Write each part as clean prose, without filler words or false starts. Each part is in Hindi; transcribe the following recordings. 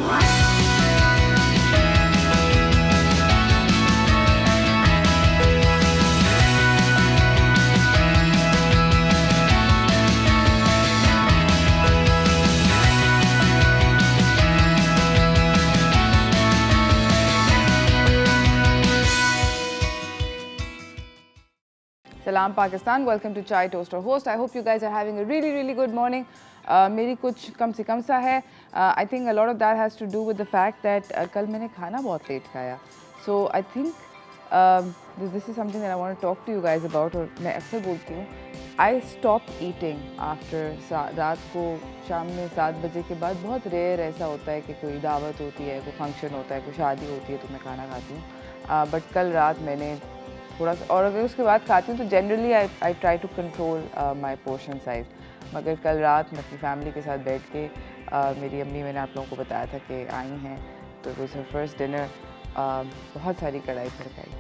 Salam Pakistan, welcome to Chai Toaster Host. I hope you guys are having a really good morning. मेरी कुछ कम से कम सा है. I think a lot of that has to do with the fact that कल मैंने खाना बहुत लेट खाया. So I think this is something that I want to talk to you guys about. और मैं अक्सर बोलती हूँ I stop eating after रात को शाम में 7 बजे के बाद. बहुत रेयर ऐसा होता है कि कोई दावत होती है, कोई फंक्शन होता है, कोई शादी होती है तो मैं खाना खाती हूँ. बट कल रात मैंने थोड़ा सा, और अगर उसके बाद खाती हूँ तो generally I try to control my portion size. मगर कल रात मैं अपनी फैमिली के साथ बैठ के मेरी अम्मी, मैंने आप लोगों को बताया था कि आई हैं, तो it was her first dinner. बहुत सारी कढ़ाई भड़काई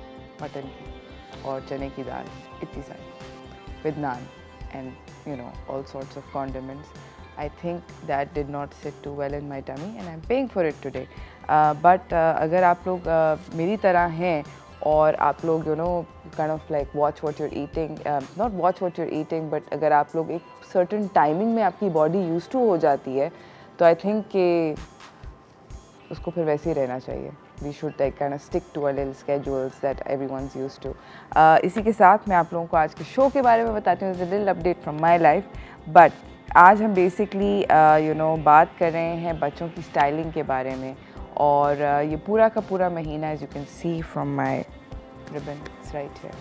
मटन की और चने की दाल, इतनी सारी with naan and you know all sorts of condiments. I think that did not sit too well in my tummy and I'm paying for it today. But अगर आप लोग मेरी तरह हैं और आप लोग kind of like watch what you're eating, not watch what you're eating, but अगर आप लोग एक certain timing में आपकी body used to हो जाती है तो I think कि उसको फिर वैसे ही रहना चाहिए. We should like kind of stick to our little schedules that everyone's used to. इसी के साथ मैं आप लोगों को आज के शो के बारे में बताती हूँ. It's a little update from my life, but आज हम बेसिकली बात कर रहे हैं बच्चों की स्टाइलिंग के बारे में. और ये पूरा का पूरा महीना, as you can see from my ribbon, it's right here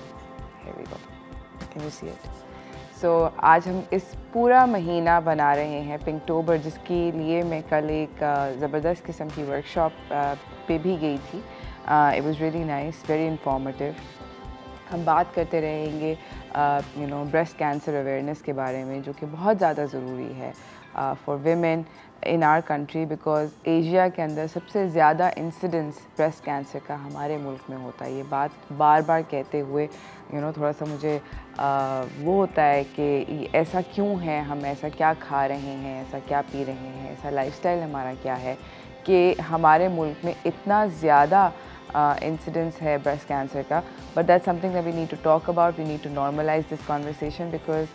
we go, can you see it? So आज हम इस पूरा महीना बना रहे हैं पिंकटोबर, जिसके लिए मैं कल एक ज़बरदस्त किस्म की वर्कशॉप पे भी गई थी. It was really nice, very informative. हम बात करते रहेंगे ब्रेस्ट कैंसर अवेयरनेस के बारे में, जो कि बहुत ज़्यादा ज़रूरी है for women in our country, because Asia के अंदर सबसे ज़्यादा इंसिडेंस ब्रेस्ट कैंसर का हमारे मुल्क में होता है. ये बात बार बार कहते हुए थोड़ा सा मुझे वो होता है कि ऐसा क्यों है, हम ऐसा क्या खा रहे हैं, ऐसा क्या पी रहे हैं, ऐसा लाइफस्टाइल हमारा क्या है कि हमारे मुल्क में इतना ज़्यादा incidence है breast cancer का. But that's something that we need to talk about. We need to normalize this conversation because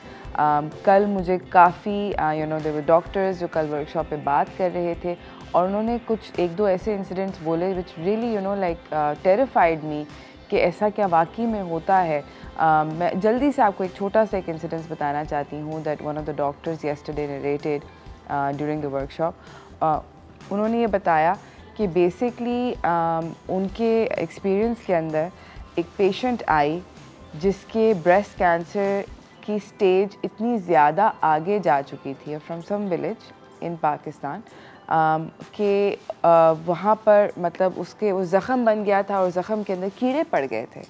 कल मुझे काफ़ी there were doctors जो कल workshop पे बात कर रहे थे और उन्होंने कुछ एक दो ऐसे incidents बोले which really like terrified me कि ऐसा क्या वाकई में होता है. मैं जल्दी से आपको एक छोटा सा एक incident बताना चाहती हूँ that one of the doctors yesterday narrated during the workshop. उन्होंने ये बताया कि बेसिकली उनके एक्सपीरियंस के अंदर एक पेशेंट आई जिसके ब्रेस्ट कैंसर की स्टेज इतनी ज़्यादा आगे जा चुकी थी from some village in Pakistan कि वहाँ पर मतलब उसके वो ज़ख़म बन गया था और ज़ख़म के अंदर कीड़े पड़ गए थे.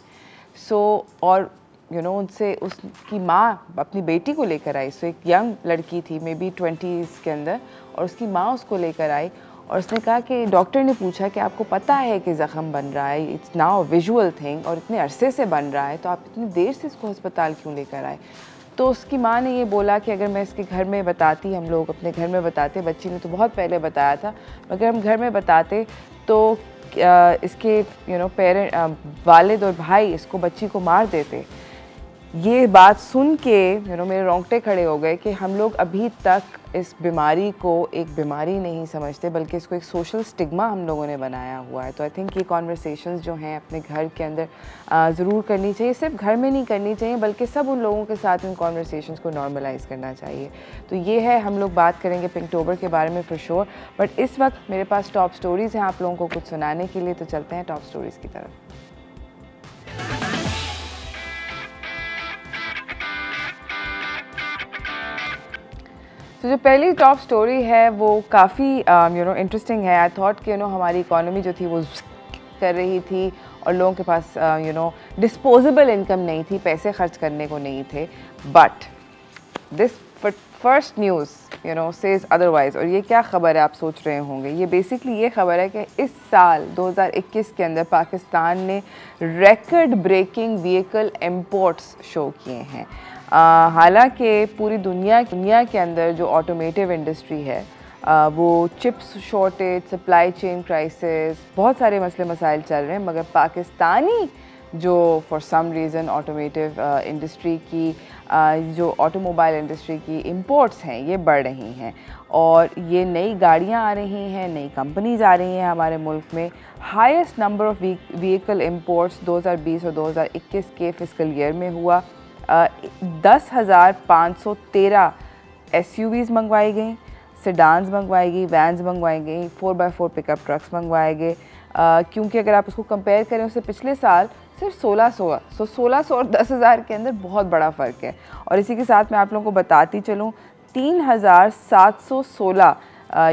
और उनसे उसकी माँ अपनी बेटी को लेकर आई. एक यंग लड़की थी, मे बी 20s के अंदर, और उसकी माँ उसको लेकर आई और उसने कहा कि डॉक्टर ने पूछा कि आपको पता है कि ज़ख़म बन रहा है, इट्स नाउ विजुअल थिंग और इतने अरसे से बन रहा है, तो आप इतनी देर से इसको अस्पताल क्यों लेकर आए. तो उसकी माँ ने ये बोला कि अगर मैं इसके घर में बताती, हम लोग अपने घर में बताते, बच्ची ने तो बहुत पहले बताया था, मगर हम घर में बताते तो इसके पेरेंट वालिद और भाई इसको बच्ची को मार देते. ये बात सुन के मेरे रोंगटे खड़े हो गए कि हम लोग अभी तक इस बीमारी को एक बीमारी नहीं समझते, बल्कि इसको एक सोशल स्टिग्मा हम लोगों ने बनाया हुआ है. तो आई थिंक ये कॉन्वर्सेशंस जो हैं अपने घर के अंदर ज़रूर करनी चाहिए. सिर्फ घर में नहीं करनी चाहिए बल्कि सब उन लोगों के साथ इन कॉन्वर्सेशंस को नॉर्मलाइज़ करना चाहिए. तो ये है, हम लोग बात करेंगे पिंकटोबर के बारे में फॉर श्योर. बट इस वक्त मेरे पास टॉप स्टोरीज़ हैं आप लोगों को कुछ सुनाने के लिए, तो चलते हैं टॉप स्टोरीज़ की तरफ. तो जो पहली टॉप स्टोरी है वो काफ़ी इंटरेस्टिंग है. आई थॉट कि हमारी इकॉनमी जो थी वो कर रही थी और लोगों के पास डिस्पोजेबल इनकम नहीं थी, पैसे खर्च करने को नहीं थे. But this first news says otherwise. और ये क्या ख़बर है आप सोच रहे होंगे. ये बेसिकली ये ख़बर है कि इस साल 2021 के अंदर पाकिस्तान ने record breaking vehicle imports show किए हैं. हालांकि पूरी दुनिया के अंदर जो ऑटोमेटिव इंडस्ट्री है वो chips shortage, supply chain crisis, बहुत सारे मसले मसाइल चल रहे हैं, मगर पाकिस्तानी जो for some reason automotive industry की जो ऑटोमोबाइल इंडस्ट्री की इंपोर्ट्स हैं ये बढ़ रही हैं और ये नई गाड़ियां आ रही हैं, नई कंपनीज आ रही हैं हमारे मुल्क में। Highest number of vehicle imports 2020 और 2021 के फिस्कल ईयर में हुआ। 10,513 SUVs मंगवाई गई, सेडान्स मंगवाई गई, वैन्स मंगवाई गई, 4x4 पिकअप ट्रक्स मंगवाए गए। क्योंकि अगर आप उसको कंपेयर करें उससे पिछले साल सिर्फ 1600 और 10,000 के अंदर बहुत बड़ा फ़र्क है। और इसी के साथ मैं आप लोगों को बताती चलूँ 3,716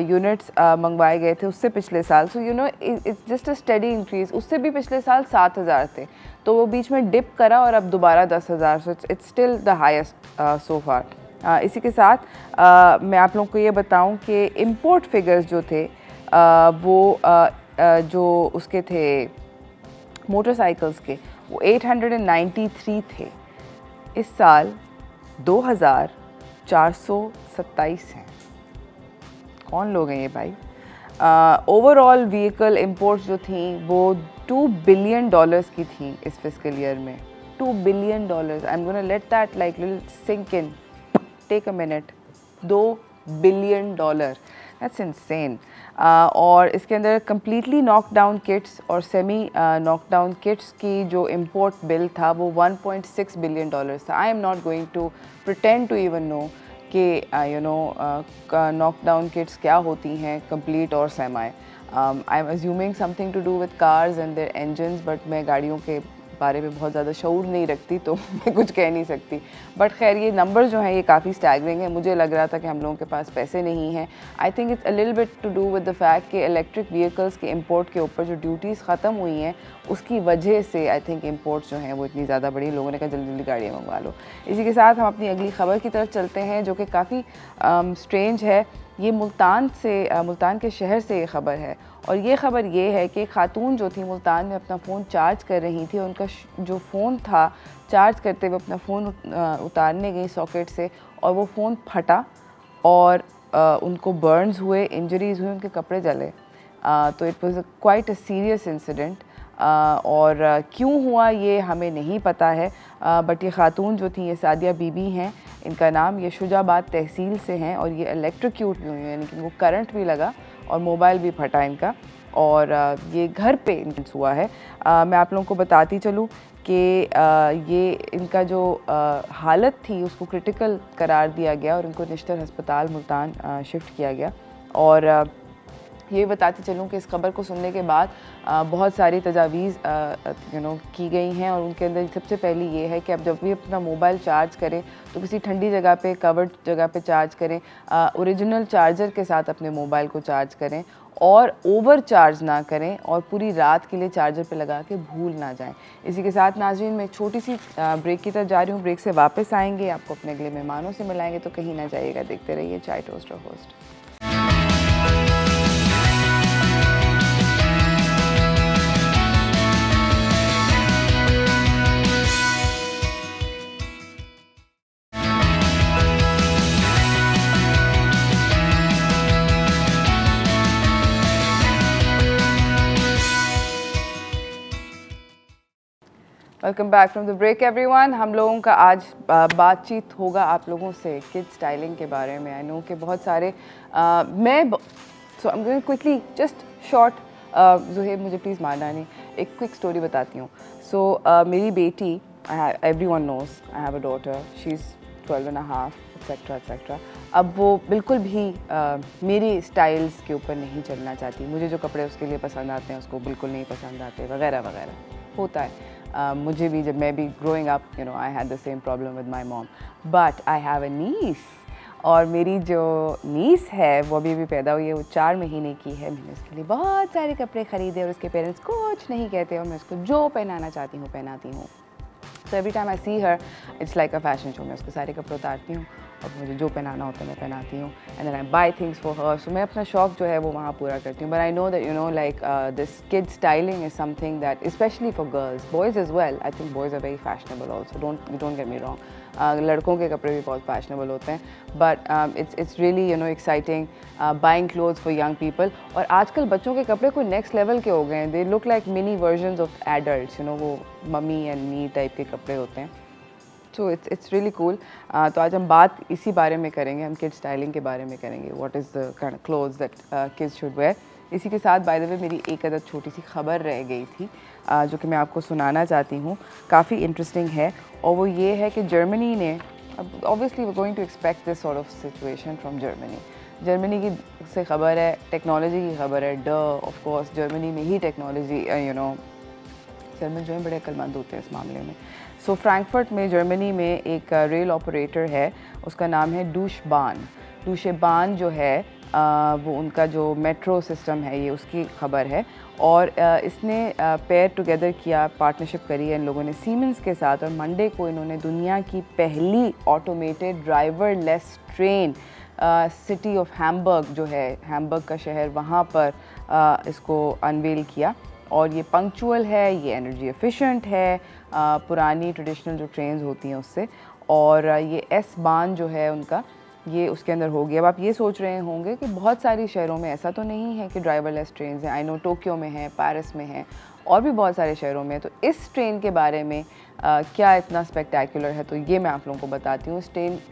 यूनिट्स मंगवाए गए थे उससे पिछले साल। So you know it's just a study increase. उससे भी पिछले साल 7,000 थे, तो वो बीच में डिप करा और अब दोबारा 10,000। So it's still the highest so far. इसी के साथ मैं आप लोगों को ये बताऊं कि इंपोर्ट फिगर्स जो थे वो जो उसके थे मोटरसाइकिल्स के वो 893 थे। इस साल 2,427 हैं। कौन लोग हैं ये भाई? ओवरऑल व्हीकल इंपोर्ट्स जो थी वो $2 बिलियन की थी इस फिस्कल ईयर में। $2 billion. I am gonna let that like little sink in, take a minute. $2 billion, that's insane. और इसके अंदर कम्प्लीटली नॉकडाउन किट्स और सेमी नॉकडाउन किट्स की जो इंपोर्ट बिल था वो $1.6 बिलियन था। I am not going to pretend to even know कि यू नो नॉकडाउन किट्स क्या होती हैं, कंप्लीट और semi. I am assuming something to do with cars and there engines, but मैं गाड़ियों के बारे में बहुत ज़्यादा शऊर नहीं रखती तो मैं कुछ कह नहीं सकती। बट खैर ये नंबर्स जो हैं ये काफ़ी स्टैगरिंग है। मुझे लग रहा था कि हम लोगों के पास पैसे नहीं हैं। I think it's a little bit to do with the fact कि इलेक्ट्रिक व्हीकल्स के इंपोर्ट के ऊपर जो ड्यूटीज़ ख़त्म हुई हैं उसकी वजह से आई थिंक इंपोर्ट्स जो हैं वो इतनी ज़्यादा बड़ी, लोगों ने कहा जल्दी जल्दी गाड़ियाँ मंगवा लो। इसी के साथ हम अपनी अगली ख़बर की तरफ चलते हैं जो कि काफ़ी स्ट्रेंज है। ये मुल्तान के शहर से ये ख़बर है और ये ख़बर ये है कि खातून जो थी मुल्तान में अपना फ़ोन चार्ज कर रही थी, उनका जो फ़ोन था चार्ज करते हुए अपना फ़ोन उतारने गई सॉकेट से और वो फ़ोन फटा और उनको बर्न्स हुए, इंजरीज़ हुई, उनके कपड़े जले। तो it was quite a serious incident. और क्यों हुआ ये हमें नहीं पता है, बट ये ख़ातून जो थी ये सादिया बीबी हैं इनका नाम। ये शुजाबाद तहसील से हैं और ये इलेक्ट्रोक्यूट भी हुई, यानी कि इनको करंट भी लगा और मोबाइल भी फटा इनका और ये घर पे इनका हुआ है। मैं आप लोगों को बताती चलूँ कि ये इनका जो हालत थी उसको क्रिटिकल करार दिया गया और इनको निश्तर हस्पताल मुल्तान शिफ्ट किया गया। और ये बताती चलूँ कि इस खबर को सुनने के बाद बहुत सारी तजावीज़ की गई हैं और उनके अंदर सबसे पहली ये है कि अब जब भी अपना मोबाइल चार्ज करें तो किसी ठंडी जगह पे, कवर्ड जगह पे चार्ज करें। ओरिजिनल चार्जर के साथ अपने मोबाइल को चार्ज करें और ओवर चार्ज ना करें और पूरी रात के लिए चार्जर पे लगा के भूल ना जाएं। इसी के साथ नाज़रीन मैं एक छोटी सी ब्रेक की तरफ जा रही हूँ। ब्रेक से वापस आएंगे, आपको अपने अगले मेहमानों से मिलाएंगे, तो कहीं ना जाइएगा, देखते रहिए चाय toaster host. Welcome back from the break everyone. हम लोगों का आज बातचीत होगा आप लोगों से किड स्टाइलिंग के बारे में। आई नो कि बहुत सारे so I am going quickly just short. Zuhaib मुझे प्लीज़ मारना नहीं, एक क्विक स्टोरी बताती हूँ। सो मेरी बेटी, everyone knows I have a daughter, she is 12.5 etcetera etcetera. अब वो बिल्कुल भी मेरी स्टाइल्स के ऊपर नहीं चलना चाहती। मुझे जो कपड़े उसके लिए पसंद आते हैं उसको बिल्कुल नहीं पसंद आते, वगैरह वगैरह होता है। मुझे भी, जब मैं भी growing up, you know, I had the same problem with my mom, but I have a nice. और मेरी जो नीस है वो अभी पैदा हुई है, वो 4 महीने की है। मैंने उसके लिए बहुत सारे कपड़े ख़रीदे और उसके पेरेंट्स कुछ नहीं कहते और मैं उसको जो पहनाना चाहती हूँ पहनाती हूँ। So every time I see her it's like a fashion show. मैं उसके सारे कपड़े उतारती हूँ अब मुझे जो पहनाना होता है मैं पहनाती हूँ, and then I buy things for her. So मैं अपना शौक जो है वो वहाँ पूरा करती हूँ। But I know that you know like this kid styling is something that specially for girls, boys as well, I think boys are very fashionable also, don't get me wrong, लड़कों के कपड़े भी बहुत फैशनेबल होते हैं, but it's really you know exciting buying clothes for young people. और आजकल बच्चों के कपड़े कोई नेक्स्ट लेवल के हो गए हैं, they look like mini versions of adults, you know, वो मम्मी एंड मी टाइप के कपड़े होते हैं। So it's really cool. तो आज हम बात इसी बारे में करेंगे, हम किड स्टाइलिंग के बारे में करेंगे, what is the kind of clothes that kids should wear. इसी के साथ बाय द वे मेरी एक अदर छोटी सी खबर रह गई थी जो कि मैं आपको सुनाना चाहती हूँ, काफ़ी इंटरेस्टिंग है, और वो ये है कि जर्मनी ने, अब obviously we going to expect this sort of situation from Germany की से खबर है, टेक्नोलॉजी की खबर है, ऑफ कोर्स जर्मनी में ही टेक्नोलॉजी, यू नो, जर्मन जो है बड़े अक्लमंद होते हैं इस मामले में। सो फ्रैंकफर्ट में जर्मनी में एक रेल ऑपरेटर है, उसका नाम है डूशेबान जो है वो उनका जो मेट्रो सिस्टम है ये उसकी खबर है, और इसने पेयर टुगेदर किया, पार्टनरशिप करी है इन लोगों ने सीमेंस के साथ, और मंडे को इन्होंने दुनिया की पहली automated driver less train city of Hamburg जो है, हैम्बर्ग का शहर, वहाँ पर इसको अनवेल किया। और ये पंक्चुअल है, ये एनर्जी एफिशिएंट है, पुरानी ट्रेडिशनल जो ट्रेन्स होती हैं उससे, और ये एस बान जो है उनका, ये उसके अंदर हो गया। अब आप ये सोच रहे होंगे कि बहुत सारी शहरों में ऐसा तो नहीं है कि ड्राइवरलेस ट्रेन्स हैं, आई नो टोक्यो में है, पेरिस में है, और भी बहुत सारे शहरों में। तो इस ट्रेन के बारे में क्या इतना स्पेक्टेकुलर है, तो ये मैं आप लोगों को बताती हूँ।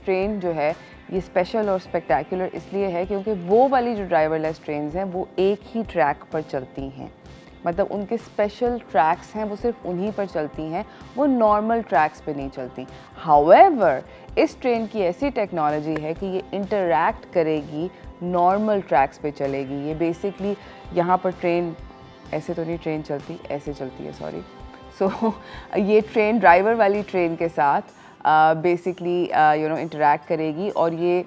ट्रेन जो है ये स्पेशल और स्पेक्टेकुलर इसलिए है क्योंकि वो वाली जो ड्राइवरलेस ट्रेन्स हैं वो एक ही ट्रैक पर चलती हैं, मतलब उनके स्पेशल ट्रैक्स हैं, वो सिर्फ उन्हीं पर चलती हैं, वो नॉर्मल ट्रैक्स पे नहीं चलती। हाउएवर इस ट्रेन की ऐसी टेक्नोलॉजी है कि ये इंटरैक्ट करेगी, नॉर्मल ट्रैक्स पे चलेगी। ये बेसिकली यहाँ पर ट्रेन ऐसे तो नहीं ट्रेन चलती, ऐसे चलती है, सॉरी। सो ये ट्रेन ड्राइवर वाली ट्रेन के साथ बेसिकली यू नो इंटरैक्ट करेगी, और ये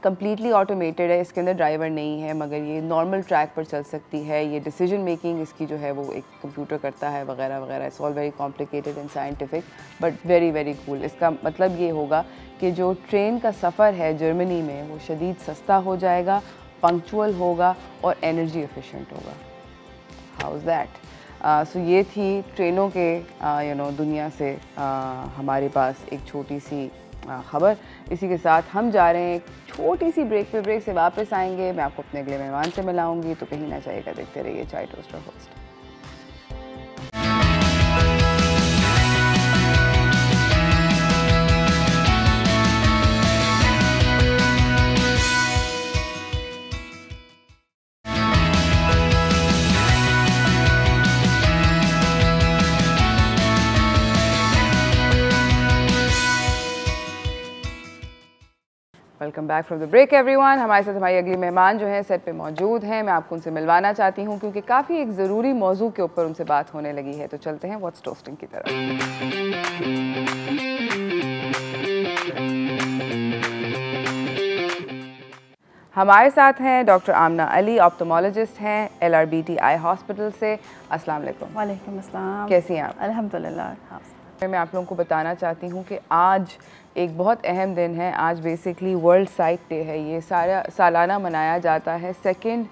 कम्प्लीटली ऑटोमेटेड है, इसके अंदर ड्राइवर नहीं है, मगर ये नॉर्मल ट्रैक पर चल सकती है। ये डिसीजन मेकिंग इसकी जो है वो एक कंप्यूटर करता है, वगैरह वगैरह। It's all very complicated and scientific but very very cool. इसका मतलब ये होगा कि जो ट्रेन का सफ़र है जर्मनी में वो शदीद सस्ता हो जाएगा, पंक्चुअल होगा और एनर्जी एफिशिएंट होगा। How is that? सो ये थी ट्रेनों के यू नो दुनिया से हमारे पास एक छोटी सी खबर। इसी के साथ हम जा रहे हैं एक छोटी सी ब्रेक पे, ब्रेक से वापस आएंगे, मैं आपको अपने अगले मेहमान से मिलाऊंगी, तो कहीं ना जाइएगा, देखते रहिए चाय toaster host. Welcome back from the break everyone. हमारे साथ हमारी अगली मेहमान जो है सेट पे मौजूद हैं, मैं आपको उनसे मिलवाना चाहती हूँ क्योंकि काफ़ी एक ज़रूरी मौजू के ऊपर उनसे बात होने लगी है। तो चलते हैं व्हाट्स टोस्टिंग की तरफ। हमारे साथ हैं डॉक्टर आमना अली, ऑप्थेमोलॉजिस्ट हैं LRBT आई हॉस्पिटल से। अस्सलाम वालेकुम। वालेकुम अस्सलाम। कैसी हैं आप? अल्हम्दुलिल्लाह। मैं आप लोगों को बताना चाहती हूँ कि आज एक बहुत अहम दिन है। आज बेसिकली वर्ल्ड साइट डे है, ये सालाना मनाया जाता है, सेकंड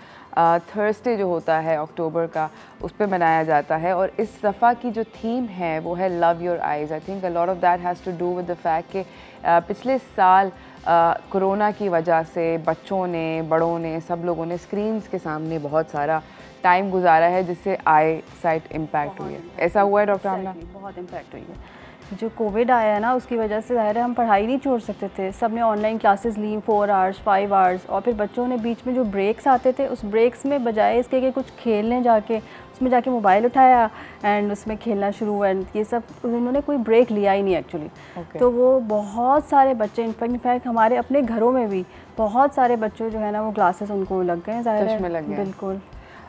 थर्सडे जो होता है अक्टूबर का, उस पर मनाया जाता है। और इस दफ़ा की जो थीम है वो है love your eyes. I think a lot of that has to do with the fact कि पिछले साल कोरोना की वजह से बच्चों ने, बड़ों ने, सब लोगों ने स्क्रीन्स के सामने बहुत सारा टाइम गुजारा है, जिससे आई साइट इम्पैक्ट हुई है। ऐसा हुआ है डॉक्टर आमना? बहुत इम्पैक्ट हुई है। जो कोविड आया है ना, उसकी वजह से ज़ाहिर है हम पढ़ाई नहीं छोड़ सकते थे, सब ने ऑनलाइन क्लासेस ली 4 आवर्स 5 आवर्स, और फिर बच्चों ने बीच में जो ब्रेक्स आते थे उस ब्रेक्स में बजाय इसके कि कुछ खेलने जाके उसमें जाके मोबाइल उठाया एंड उसमें खेलना शुरू, एंड ये सब उन्होंने कोई ब्रेक लिया ही नहीं एक्चुअली। तो वो बहुत सारे बच्चे, इनफैक्ट हमारे अपने घरों में भी बहुत सारे बच्चे जो है ना वो ग्लासेस उनको लग गए, ज़ाहिर है, बिल्कुल।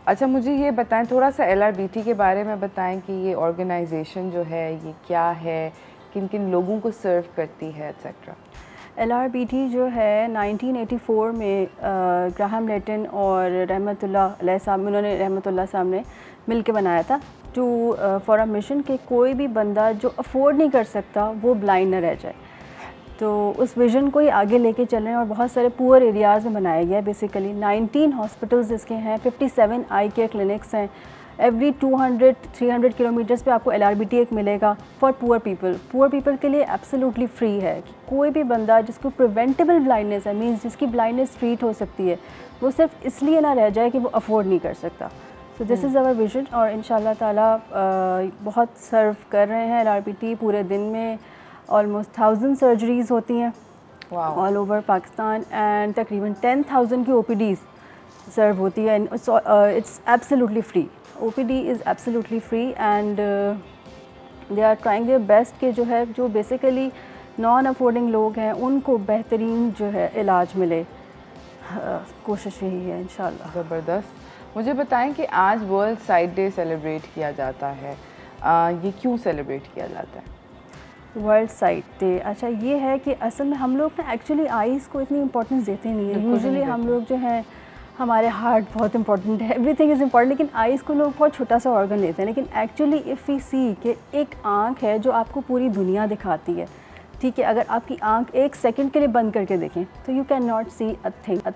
अच्छा, मुझे ये बताएं थोड़ा सा LRBT के बारे में बताएं कि ये ऑर्गेनाइजेशन जो है ये क्या है, किन किन लोगों को सर्व करती है एक्सेट्रा। LRBT जो है 1984 में ग्राहम लेटन और रहमतुल्लाह अलैह साहब, उन्होंने रहमतुल्लाह साहब ने मिल के बनाया था टू फॉर अ मिशन कि कोई भी बंदा जो अफोर्ड नहीं कर सकता वो ब्लाइंड न रह जाए। तो उस विज़न को ही आगे लेके चल रहे हैं और बहुत सारे पुअर एरियाज़ में बनाया गया है। बेसिकली 19 हॉस्पिटल्स इसके हैं, 57 आई केयर क्लिनिक्स हैं। एवरी 200-300 किलोमीटर्स पे आपको LRBT एक मिलेगा for poor people. Poor people के लिए एब्सोल्युटली फ्री है कि कोई भी बंदा जिसको प्रिवेंटेबल ब्लाइंडनेस है, मीन्स जिसकी ब्लाइंडनेस ट्रीट हो सकती है, वो सिर्फ इसलिए ना रह जाए कि वो अफोर्ड नहीं कर सकता। So this is our vision और इंशाल्लाह ताला बहुत सर्व कर रहे हैं LRBT। पूरे दिन में ऑलमोस्ट 1000 सर्जरीज़ होती हैं ऑल ओवर पाकिस्तान एंड तकरीबन 10,000 की OPDs सर्व होती है। It's absolutely free. OPD is absolutely free and they are trying their best कि जो है जो बेसिकली नॉन अफोर्डिंग लोग हैं उनको बेहतरीन जो है इलाज मिले। कोशिश यही है इंशाल्लाह। ज़बरदस्त। मुझे बताएं कि आज वर्ल्ड साइट डे सेलिब्रेट किया जाता है, ये क्यों सेलिब्रेट किया जाता है? वर्ल्ड साइट डे, अच्छा ये है कि असल में हम लोग ना एक्चुअली आइज़ को इतनी इंपॉर्टेंस देते नहीं है। यूजुअली हम लोग जो है हमारे हार्ट बहुत इंपॉर्टेंट है, एवरीथिंग इज़ इम्पॉर्टेंट, लेकिन आइज़ को लोग बहुत छोटा सा ऑर्गन लेते हैं। लेकिन एक्चुअली इफ़ वी सी कि एक आँख है जो आपको पूरी दुनिया दिखाती है, ठीक है। अगर आपकी आँख एक सेकंड के लिए बंद करके देखें तो you can not see a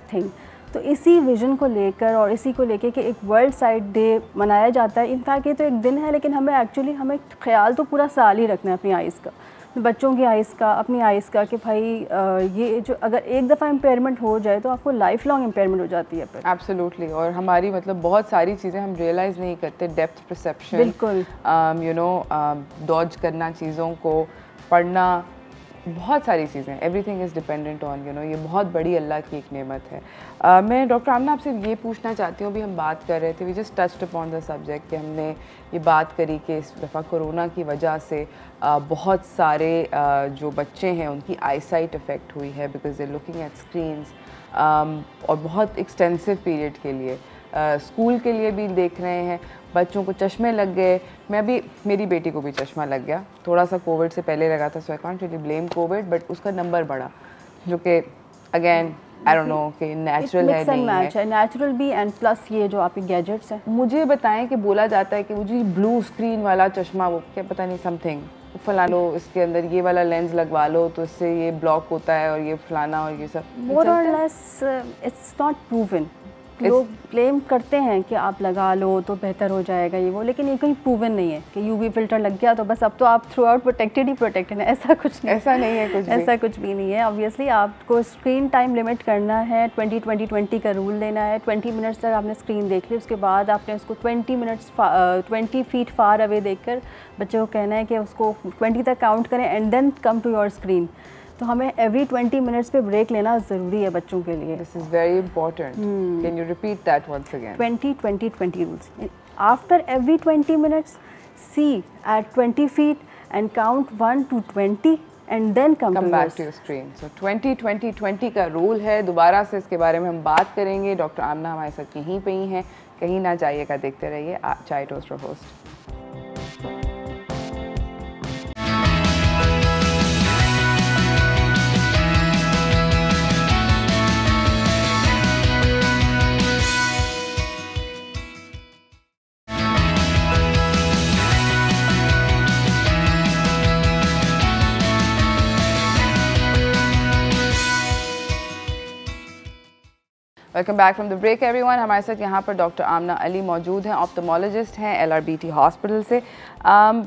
thing. तो इसी विज़न को लेकर और इसी को लेकर कि एक वर्ल्ड साइट डे मनाया जाता है। इनफैक्ट ये तो एक दिन है, लेकिन हमें ख्याल तो पूरा साल ही रखना है अपनी आइज़ का, बच्चों की आइज़ का, अपनी आइज़ का, कि भाई ये जो अगर एक दफ़ा इम्पेयरमेंट हो जाए तो आपको लाइफ लॉन्ग इम्पेयरमेंट हो जाती है फिर। एब्सोल्युटली। और हमारी मतलब बहुत सारी चीज़ें हम रियलाइज़ नहीं करते, डेप्थ परसेप्शन, बिल्कुल, यू नो, डॉज करना चीज़ों को, पढ़ना, बहुत सारी चीज़ें, everything is dependent on, you know, ये बहुत बड़ी अल्लाह की एक नेमत है। मैं डॉक्टर आमना आपसे ये पूछना चाहती हूँ, अभी हम बात कर रहे थे, we just touched upon the subject, कि हमने ये बात करी कि इस दफ़ा कोरोना की वजह से बहुत सारे जो बच्चे हैं उनकी आई साइट इफ़ेक्ट हुई है because they looking at screens, और बहुत एक्सटेंसिव पीरियड के लिए। स्कूल के लिए भी देख रहे हैं, बच्चों को चश्मे लग गए। मेरी बेटी को भी चश्मा लग गया, थोड़ा सा कोविड से पहले लगा था, so I can't really blame Covid, but उसका नंबर बढ़ा, जो कि अगेन आई डोंट नो कि नेचुरल है नहीं है, नेचुरल भी एंड प्लस ये जो आपके गैजेट्स हैं। मुझे बताएं कि बोला जाता है कि वो जी ब्लू स्क्रीन वाला चश्मा, वो क्या पता नहीं समथिंग फला लो, इसके अंदर ये वाला लेंस लगवा लो तो इससे ये ब्लॉक होता है और ये फलाना और ये सब। मोर और लेस इट्स नॉट प्रूवन। लोग क्लेम करते हैं कि आप लगा लो तो बेहतर हो जाएगा ये वो, लेकिन ये कहीं प्रूवन नहीं है कि UV फिल्टर लग गया तो बस अब तो आप थ्रू आउट प्रोटेक्टेड है। ऐसा कुछ नहीं, ऐसा नहीं है, कुछ भी नहीं है। ऑब्वियसली आपको स्क्रीन टाइम लिमिट करना है, 20-20-20 का रूल लेना है। 20 मिनट्स तक आपने स्क्रीन देख ली, उसके बाद आपने उसको 20 फीट फार अवे देखकर बच्चे को कहना है कि उसको 20 तक काउंट करें and then come to your screen. तो हमें एवरी 20 मिनट्स पे ब्रेक लेना ज़रूरी है बच्चों के लिए। This is very important, can you repeat that once again? 20-20-20 rules. After every 20 minutes see at 20 feet and count 1 to 20 and then come back to your screen. So 20-20-20 का रूल है। दोबारा से इसके बारे में हम बात करेंगे। डॉक्टर आमना हमारे साथ यहीं पे ही हैं, कहीं ना जाइएगा, देखते रहिए चाय toaster host. Welcome back from the break everyone. हमारे साथ यहाँ पर डॉक्टर आमना अली मौजूद हैं, ऑप्थेमोलॉजिस्ट हैं LRBT हॉस्पिटल से।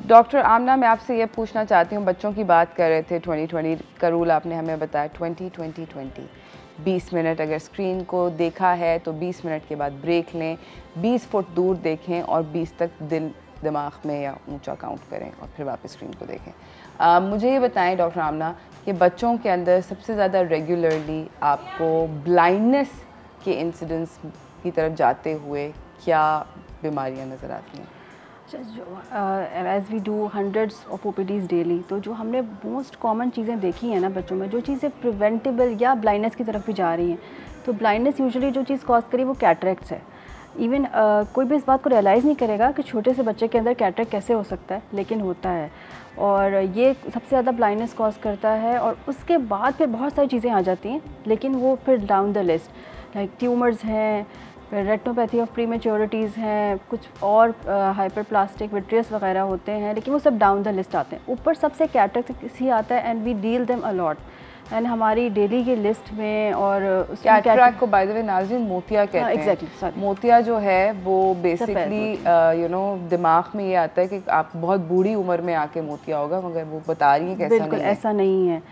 डॉक्टर आमना, मैं आपसे ये पूछना चाहती हूँ, बच्चों की बात कर रहे थे, 2020 का रूल आपने हमें बताया, 20-20-20, 20 मिनट अगर स्क्रीन को देखा है तो 20 मिनट के बाद ब्रेक लें, 20 फुट दूर देखें और 20 तक दिमाग में या ऊंचा काउंट करें और फिर वापस स्क्रीन को देखें। मुझे ये बताएं डॉक्टर आमना कि बच्चों के अंदर सबसे ज़्यादा रेगुलरली आपको ब्लाइंडनेस के इंसिडेंट्स की तरफ जाते हुए क्या बीमारियां नज़र आती हैं? As we do hundreds of OPDs daily, तो जो हमने मोस्ट कॉमन चीज़ें देखी हैं ना बच्चों में, जो चीज़ें प्रिवेंटेबल या ब्लाइंडनेस की तरफ भी जा रही हैं, तो ब्लाइंडनेस यूजुअली जो चीज़ कॉज करी वो कैटरेक्ट्स है। इवन कोई भी इस बात को रियलाइज़ नहीं करेगा कि छोटे से बच्चे के अंदर कैटरेक्ट कैसे हो सकता है, लेकिन होता है और ये सबसे ज़्यादा ब्लाइंडनेस कॉज करता है। और उसके बाद फिर बहुत सारी चीज़ें आ जाती हैं, लेकिन वो फिर down the list, like tumours हैं, रेटिनोपैथी ऑफ प्रीमेच्योरिटीज़ हैं, कुछ और हाइपरप्लास्टिक विट्रियस वगैरह होते हैं, लेकिन वो सब डाउन द लिस्ट आते हैं। ऊपर सबसे कैटरेक्ट किसी आता है and we deal them a lot. And हमारी डेली की लिस्ट में और कैटरैक्ट को बाय द वे नाज़रीन मोतिया कहते हैं। एग्जैक्टली, मोतिया जो है वो बेसिकली यू नो दिमाग में ये आता है कि आप बहुत बूढ़ी उम्र में आके मोतिया होगा, मगर वो बता रही है कि बिल्कुल ऐसा नहीं है।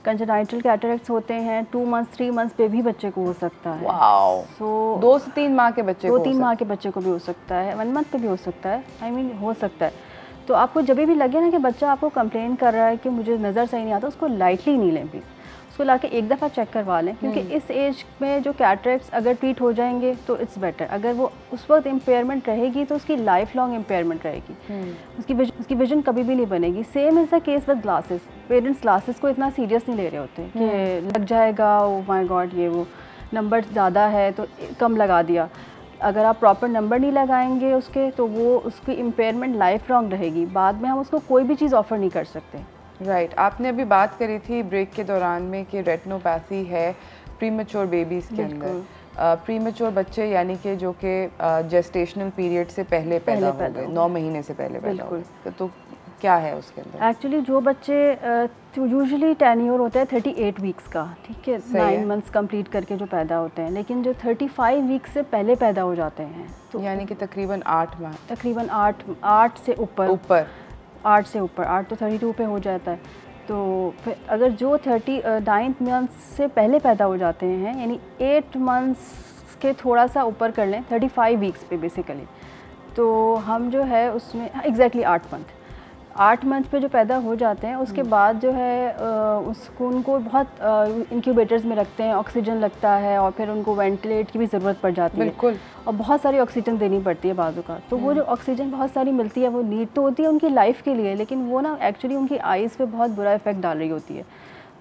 कंजेनाइटल कैटरैक्ट्स होते हैं 2 मंथ्स 3 मंथ्स पे भी बच्चे को हो सकता है। वाओ। सो 2 से 3 माह के बच्चे को 2-3 माह के बच्चे को भी हो सकता है, 1 मंथ पे भी हो सकता है, आई मीन हो सकता है। तो आपको जब भी लगे ना कि बच्चा आपको कंप्लेन कर रहा है कि मुझे नज़र सही नहीं आता, उसको लाइटली नहीं लें प्लीज़, उसको लाके एक दफ़ा चेक करवा लें, क्योंकि इस एज में जो कैटरैक्ट्स अगर ट्रीट हो जाएंगे तो इट्स बेटर। अगर वो उस वक्त इम्पेयरमेंट रहेगी तो उसकी लाइफ लॉन्ग इम्पेयरमेंट रहेगी, उसकी विजन कभी भी नहीं बनेगी। Same is the case with glasses. Parents glasses को इतना सीरियस नहीं ले रहे होते कि लग जाएगा, ओ माय गॉड ये वो नंबर ज़्यादा है तो कम लगा दिया। अगर आप प्रॉपर नंबर नहीं लगाएंगे उसके तो वो उसकी इम्पेयरमेंट लाइफ लॉन्ग रहेगी, बाद में हम उसको कोई भी चीज़ ऑफ़र नहीं कर सकते। राइट आपने अभी बात करी थी ब्रेक के दौरान में कि रेटिनोपैथी है प्रीमेच्योर बेबीज़ के अंदर। प्रीमेच्योर बच्चे यानी कि जो कि जेस्टेशनल पीरियड से पहले पैदा हो गए, 9 महीने से पहले पैदा हो गए, तो क्या है उसके अंदर? एक्चुअली जो बच्चे यूजुअली टेन्योर होता है 38 वीक्स का, ठीक है, 9 मंथ्स कंप्लीट करके जो पैदा होते हैं, लेकिन जो 35 वीक्स से पहले पैदा हो जाते हैं तो यानी कि तकरीबन 8 माह, तकरीबन 8 से ऊपर 8 से ऊपर, 8 तो 32 पे हो जाता है। तो फिर अगर जो 39 मंथ्स से पहले पैदा हो जाते हैं, यानी 8 मंथ्स के थोड़ा सा ऊपर कर लें, 35 वीक्स पे बेसिकली, तो हम जो है उसमें एग्जैक्टली 8 मंथ पे जो पैदा हो जाते हैं उसके बाद जो है उसको उनको बहुत इंक्यूबेटर्स में रखते हैं, ऑक्सीजन लगता है और फिर उनको वेंटिलेट की भी ज़रूरत पड़ जाती है। बिल्कुल। और बहुत सारी ऑक्सीजन देनी पड़ती है बाजू का। तो वो जो ऑक्सीजन बहुत सारी मिलती है वो नीड तो होती है उनकी लाइफ के लिए, लेकिन वो ना एक्चुअली उनकी आइज़ पे बहुत बुरा इफेक्ट डाल रही होती है।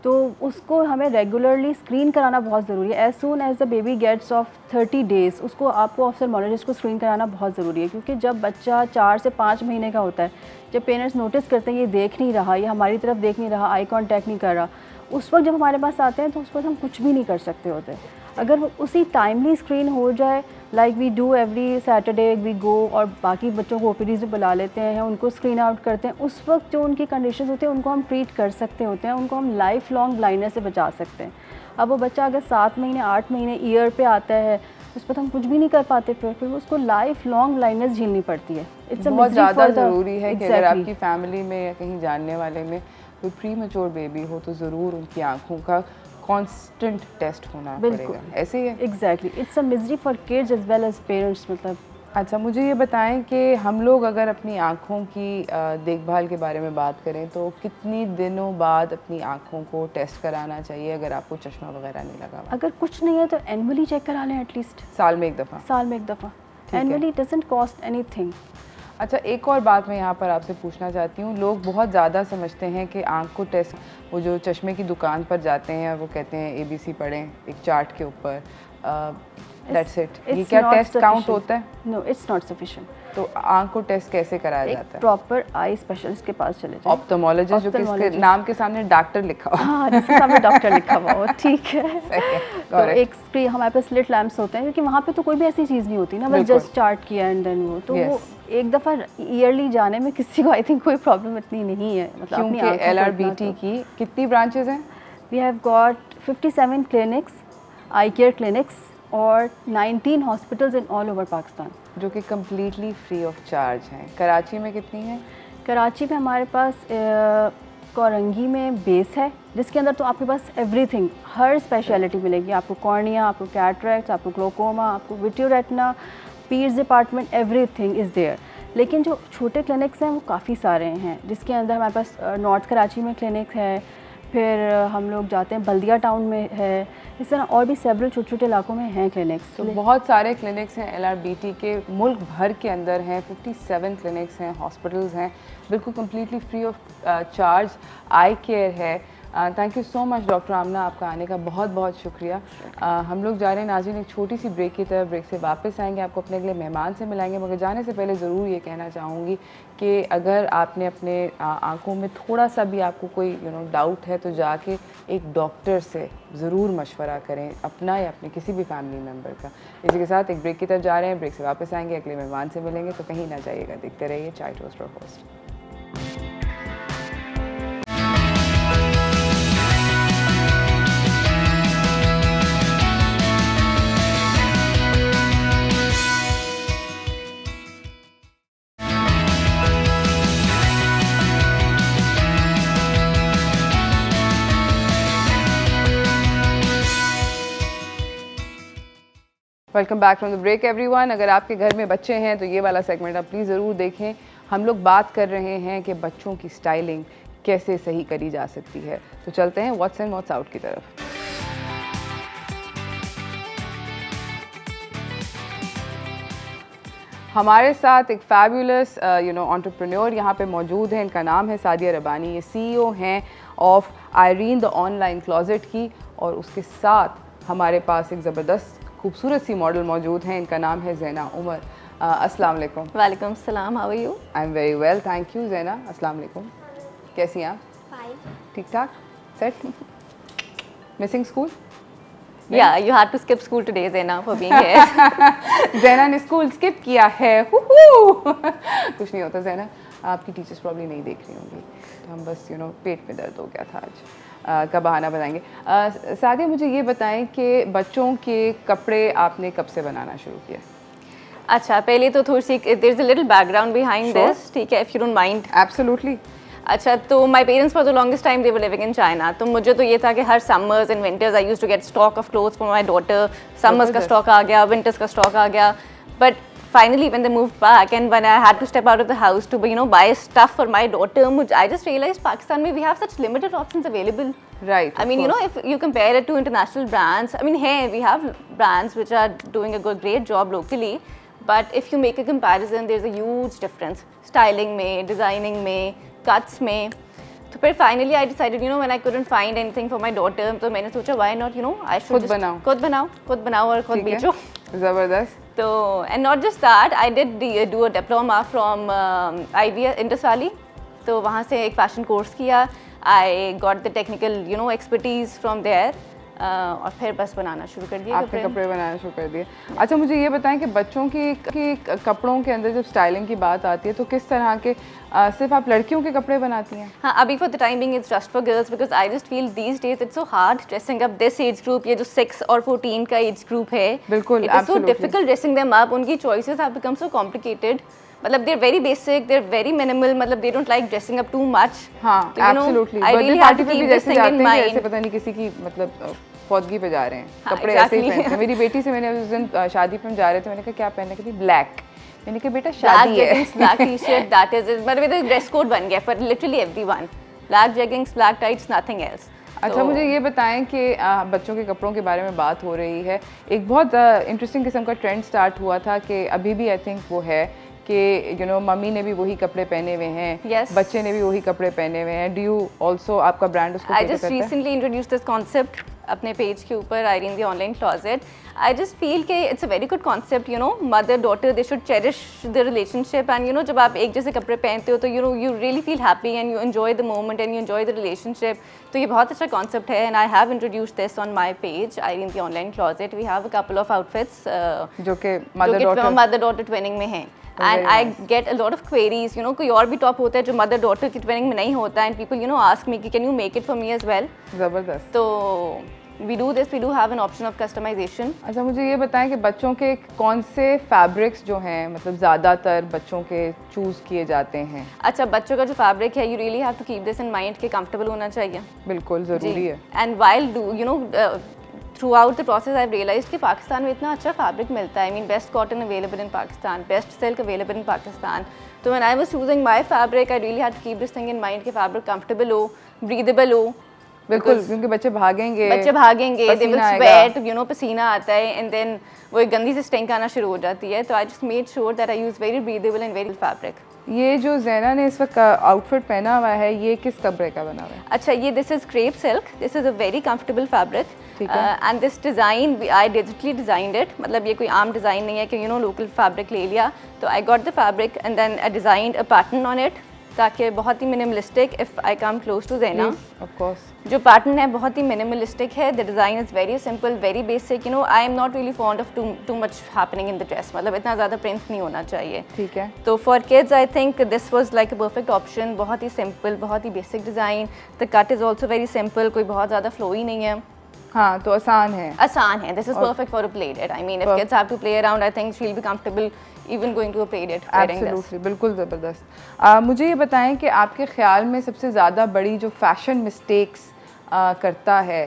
तो उसको हमें रेगुलरली स्क्रीन कराना बहुत ज़रूरी है। As soon as the baby gets off 30 days उसको आपको ऑफ्थल्मोलॉजिस्ट को स्क्रीन कराना बहुत ज़रूरी है, क्योंकि जब बच्चा 4 से 5 महीने का होता है, जब पेरेंट्स नोटिस करते हैं ये देख नहीं रहा, ये हमारी तरफ देख नहीं रहा, आई कांटेक्ट नहीं कर रहा, उस वक्त जब हमारे पास आते हैं तो उस वक्त हम कुछ भी नहीं कर सकते होते। अगर वो उसी टाइमली स्क्रीन हो जाए, like we do every Saturday we go, और बाकी बच्चों को ओपीडीज में बुला लेते हैं, उनको स्क्रीन आउट करते हैं, उस वक्त जो उनकी कंडीशन होती है उनको हम ट्रीट कर सकते होते हैं, उनको हम लाइफ लॉन्ग ब्लाइंडनेस से बचा सकते हैं। अब वो बच्चा अगर 7 महीने 8 महीने ईयर पे आता है, उस पर हम कुछ भी नहीं कर पाते, फिर उसको लाइफ लॉन्ग ब्लाइंडनेस झेलनी पड़ती है। बहुत ज़्यादा ज़रूरी है कि अगर आपकी फैमिली में या कहीं जानने वाले में कोई प्रीमेच्योर बेबी हो तो ज़रूर उनकी आँखों का कांस्टेंट टेस्ट होना पड़ेगा। ऐसे ही है। Exactly, it's a misery for kids as well as parents. मतलब अच्छा, मुझे ये बताएं कि हम लोग अगर अपनी आँखों की देखभाल के बारे में बात करें तो कितनी दिनों बाद अपनी आँखों को टेस्ट कराना चाहिए अगर आपको चश्मा वगैरह नहीं लगा? अगर कुछ नहीं है तो एनुअली चेक करा लें, एटलीस्ट साल में एक दफ़ा। साल में एक दफ़ा। Annually doesn't cost anything. अच्छा, एक और बात मैं यहाँ पर आपसे पूछना चाहती हूँ, लोग बहुत ज़्यादा समझते हैं कि आँख को टेस्ट, वो जो चश्मे की दुकान पर जाते हैं और वो कहते हैं ABC पढ़ें एक चार्ट के ऊपर, दैट्स इट, ये क्या टेस्ट काउंट होता है? No, it's not sufficient. तो आँख को टेस्ट कैसे कराया जाता है? प्रॉपर आई स्पेशलिस्ट के पास चले जाएं, ऑप्थेमोलॉजिस्ट, जो किसके नाम के सामने डॉक्टर लिखा हो। हाँ, जिसके सामने डॉक्टर लिखा हुआ हो, ठीक है। तो एक स्क्रीन हमारे पास स्लिट लैंप्स होते हैं, क्योंकि वहाँ पे तो कोई भी ऐसी चीज़ नहीं होती ना, बस जस्ट चार्ट किया एंड देन वो तो वो एक दफ़ा ईयरली जाने में किसी को आई थिंक कोई प्रॉब्लम इतनी नहीं है। मतलब क्योंकि LRBT की कितनी ब्रांचेज हैं? We have got 57 clinics, eye care clinics और 19 hospitals in all over Pakistan, जो कि कम्प्लीटली फ्री ऑफ चार्ज हैं। कराची में कितनी है? कराची में हमारे पास कोरंगी में बेस है, जिसके अंदर तो आपके पास एवरीथिंग, हर स्पेशलिटी मिलेगी आपको। कॉर्निया, आपको कैटरैक्ट, आपको ग्लोकोमा, आपको विट्रियो रेटिना, पीर्स डिपार्टमेंट, एवरीथिंग इज़ देयर। लेकिन जो छोटे क्लिनिक्स हैं वो काफ़ी सारे हैं, जिसके अंदर हमारे पास नॉर्थ कराची में क्लिनिक है, फिर हम लोग जाते हैं बल्दिया टाउन में है, इस तरह और भी सेवरल छोटे छोटे इलाकों में हैं क्लिनिक्स। तो बहुत सारे क्लिनिक्स हैं LRBT के, मुल्क भर के अंदर हैं, 57 क्लिनिक्स हैं, हॉस्पिटल्स हैं, बिल्कुल completely free of charge eye care है। Thank you so much doctor Amna, आपका आने का बहुत बहुत शुक्रिया। हम लोग जा रहे हैं नाज़रीन एक छोटी सी ब्रेक की तरफ, ब्रेक से वापस आएंगे, आपको अपने अगले मेहमान से मिलाएंगे, मगर जाने से पहले ज़रूर ये कहना चाहूँगी कि अगर आपने अपने आँखों में थोड़ा सा भी आपको कोई डाउट है तो जाके एक डॉक्टर से ज़रूर मशवरा करें, अपना या अपने किसी भी फैमिली मेम्बर का। इसी के साथ एक ब्रेक की तरफ जा रहे हैं, ब्रेक से वापस आएंगे, अगले मेहमान से मिलेंगे, तो कहीं ना जाइएगा, देखते रहिए चाय toaster host. Welcome back from the break everyone. अगर आपके घर में बच्चे हैं तो ये वाला सेगमेंट आप प्लीज़ ज़रूर देखें। हम लोग बात कर रहे हैं कि बच्चों की स्टाइलिंग कैसे सही करी जा सकती है। तो चलते हैं व्हाट्स इन व्हाट्स आउट की तरफ। हमारे साथ एक फैबुलस एंटरप्रेन्योर यहाँ पे मौजूद है। इनका नाम है सादिया रबानी। ये CEO हैं of Irene the online closet की, और उसके साथ हमारे पास एक ज़बरदस्त खूबसूरत सी मॉडल मौजूद हैं। इनका नाम है ज़ैना उमर। अस्सलाम वालेकुम। वालेकुम सलाम, how are you? I am very well, thank you. Zaina, अस्सलाम वालेकुम, कैसी हैं आप? फाइन। ठीक ठाक, set. Missing school? Yeah, you had to skip school today, Zaina, for being here. ज़ैना ने स्कूल स्किप किया है। कुछ नहीं होता ज़ैना, आपकी टीचर्स प्रॉब्ली नहीं देख रही होंगी, तो हम बस पेट में दर्द हो गया था आज का बहाना बताएंगे। सादिया, मुझे ये बताएं कि बच्चों के कपड़े आपने कब से बनाना शुरू किया? अच्छा, पहले तो थोड़ी सी there is a little background behind this, ठीक है, if you don't mind. Absolutely. अच्छा, तो my parents for the longest time they were living in China, तो मुझे तो ये था कि हर summers and winters I used to get stock of clothes for my daughter. Summers का स्टॉक आ गया, विंटर्स का स्टॉक आ गया, but finally when they moved back and when I had to step out of the house to buy stuff for my daughter, I just realized Pakistan we have such limited options available. Right. I mean, if you compare it to international brands, I mean, hey, we have brands which are doing a great job locally, but if you make a comparison, there's a huge difference. Styling mein, designing mein, cuts mein. तो फिर finally I decided when I couldn't find anything for my daughter, तो मैंने सोचा why not I should खुद बनाओ और खुद बेचो। ज़बरदस्त। तो and not just that, I did do a diploma from IVS Indus Valley, तो वहाँ से एक फैशन कोर्स किया। I got the technical expertise from there, और फिर बस बनाना शुरू कर दिया। आपने कपड़े बनाना शुरू कर दिए। अच्छा, मुझे ये बताएं कि बच्चों की कपड़ों के अंदर जब स्टाइलिंग की बात आती है तो किस तरह के सिर्फ आप लड़कियों के कपड़े बनाती हैं? हाँ, अभी for the time being it's just for girls, because I just feel these days it's so hard dressing up this age group. ये जो 6 और 14 का एज ग्रुप है, बिल्कुल, it is so difficult dressing them up. उनकी choices have become so complicated. मतलब they are very basic, they are very minimal, मतलब they don't like dressing up too much. हाँ, एब्सोल्युटली। बर्थडे पार्टी पे भी जैसे जाते हैं ऐसे पता नहीं किसी की मतलब फौदगी पे जा रहे हैं, कपड़े ऐसे ही पहनते हैं। मेरी बेटी से मैंने उस दिन शादी पे हम जा रहे थे, मैंने कहा क्या पहनने? कहती ब्लैक। मैंने कहा बेटा शादी है। ब्लैक टी-शर्ट, दैट इज मतलब ड्रेस कोड बन गया for literally everyone. Black jeggings, black tights, nothing else. अच्छा, मुझे ये बताएं कि बच्चों के कपड़ों के बारे में बात हो रही है। एक बहुत इंटरेस्टिंग किस्म का ट्रेंड स्टार्ट हुआ था कि अभी भी आई थिंक वो है कि मम्मी ने भी वही कपड़े पहने हुए हैं, बच्चे ने भी वही कपड़े पहने हुए हैं। डू यू ऑल्सो, आपका ब्रांड उसको I just recently introduced this concept अपने पेज के ऊपर, Irene the online closet. I just feel कि it's a very good concept, mother daughter they should cherish the relationship, and जब आप एक जैसे कपड़े पहनते हो तो you really feel happy and you enjoy the moment and you enjoy the relationship. तो ये बहुत अच्छा कॉन्सेप्ट है, and I have introduced this on my page Irene the online closet. We have a couple of outfits जो कि मदर डॉटर ट्विनिंग में हैं, and I get a lot of queries, कोई और भी टॉप होता है जो मदर डॉटर की ट्विनिंग में नहीं होता, and people ask me can you make it for me as well। ज़बरदस्त। तो we do this, we do have an option of customization। अच्छा, मुझे ये बताएं कि बच्चों के कौन से फैब्रिक्स जो हैं मतलब ज़्यादातर बच्चों के चूज़ किए जाते हैं? अच्छा, बच्चों का जो फैब्रिक है, you really have to keep this in mind कि comfortable होना चाहिए। बिल्कुल ज़रूरी है। And while throughout the process I realise कि पाकिस्तान में इतना अच्छा फैब्रिक मिलता है। I mean best cotton available in Pakistan, best silk available in Pakistan. तो when I was choosing my fabric, I really had to keep this thing in mind कि फैब्रिक कंफर्टेबल हो, ब्रीदेबल हो। बिल्कुल, क्योंकि बच्चे भागेंगे, दे विल स्वेट, पसीना आता है, एंड देन वो एक गंदी सी स्टिंक आना शुरू हो जाती है। तो I just made sure that I use very breathable and very fabric. ये जो ज़ैना ने इस वक्त आउटफिट पहना हुआ है, ये किस कपड़े का बना हुआ है? अच्छा, ये this is crepe silk. This is a very comfortable fabric, and this design I digitally designed it. मतलब ये कोई आम डिज़ाइन नहीं है कि लोकल फैब्रिक ले लिया। तो I got the fabric and then I designed a pattern on it, ताकि बहुत ही minimalistic. If I come close to Zaina, of course, जो पैटर्न है बहुत ही मिनिमलिस्टिक है। The design is very simple, very basic. I am not really fond of too much happening in the dress, मतलब इतना ज़्यादा प्रिंट नहीं होना चाहिए। ठीक है। तो for kids I think this was like a perfect option. बहुत ही सिंपल, बहुत ही basic design. The cut is also very simple, कोई बहुत ज़्यादा फ्लो ही नहीं है। हाँ, तो आसान है। This is perfect for a play date. I mean if kids have to play around, I think she will be comfortable even going to a play date wearing this। Absolutely, बिल्कुल ज़बरदस्त। मुझे ये बताएं कि आपके ख्याल में सबसे ज़्यादा बड़ी जो फैशन मिस्टेक्स करता है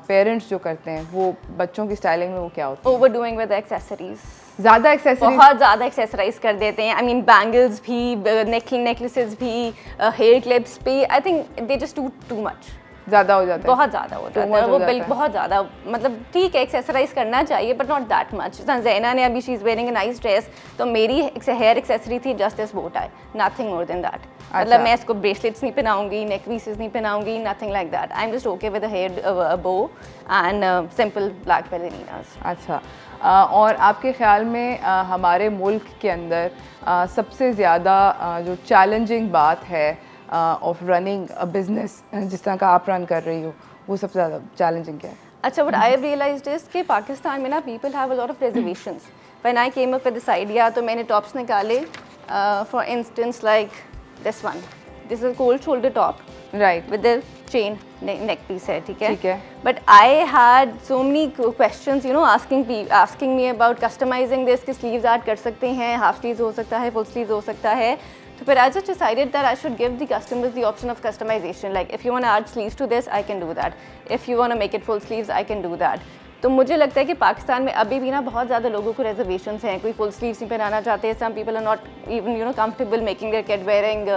पेरेंट्स जो करते हैं वो बच्चों की स्टाइलिंग में वो क्या होता है? ओवरडूइंग विद एक्सेसरीज, ज़्यादा एक्सेसरीज, बहुत ज़्यादा एक्सेसराइज कर देते हैं। आई मीन बैंगल्स भी, नेकलेसेस भी, हेयर क्लिप्स भी, I think they just do too much, ज़्यादा हो जाता है, बहुत ज़्यादा हो जाता है वो बिल, बहुत ज़्यादा। मतलब ठीक है एक्सेसराइज करना चाहिए but not that much. Zaina ने अभी she is wearing a nice dress, तो मेरी हेयर एक्सेसरी थी just this bow tie, nothing more than that. मतलब मैं इसको ब्रेसलेट्स नहीं पहनाऊंगी, नेक पीसेस नहीं पहनाऊंगी, nothing like that. I am just okay with a hair bow and simple black ballerinas. अच्छा, और आपके ख्याल में हमारे मुल्क के अंदर सबसे ज़्यादा जो चैलेंजिंग बात है ऑफ रनिंग अ बिजनेस जिस तरह का आप रन कर रही हो, वो सबसे ज़्यादा चैलेंजिंग क्या है? अच्छा, what I have realized is कि पाकिस्तान में ना people have a lot of reservations. When I came up with this idea, तो मैंने टॉप्स निकाले, for instance like this one, this is cold shoulder top, right, with the chain neck piece है, ठीक ठीक है। But I had so many questions, you know, asking me about customizing this, कि स्लीव्स ऐड कर सकते हैं, हाफ स्लीव्स हो सकता है, फुल स्लीव्स हो सकता है। तो फिर I just decided that I should give the customers the option of customization. Like if you want to add sleeves to this, I can do that. If you want to make it full sleeves, I can do that. तो मुझे लगता है कि पाकिस्तान में अभी भी ना बहुत ज़्यादा लोगों को रिजर्वेशंस हैं, कोई फुल स्लीव्स नहीं पहनाना चाहते हैं। Some people are not even you know comfortable making their kid wearing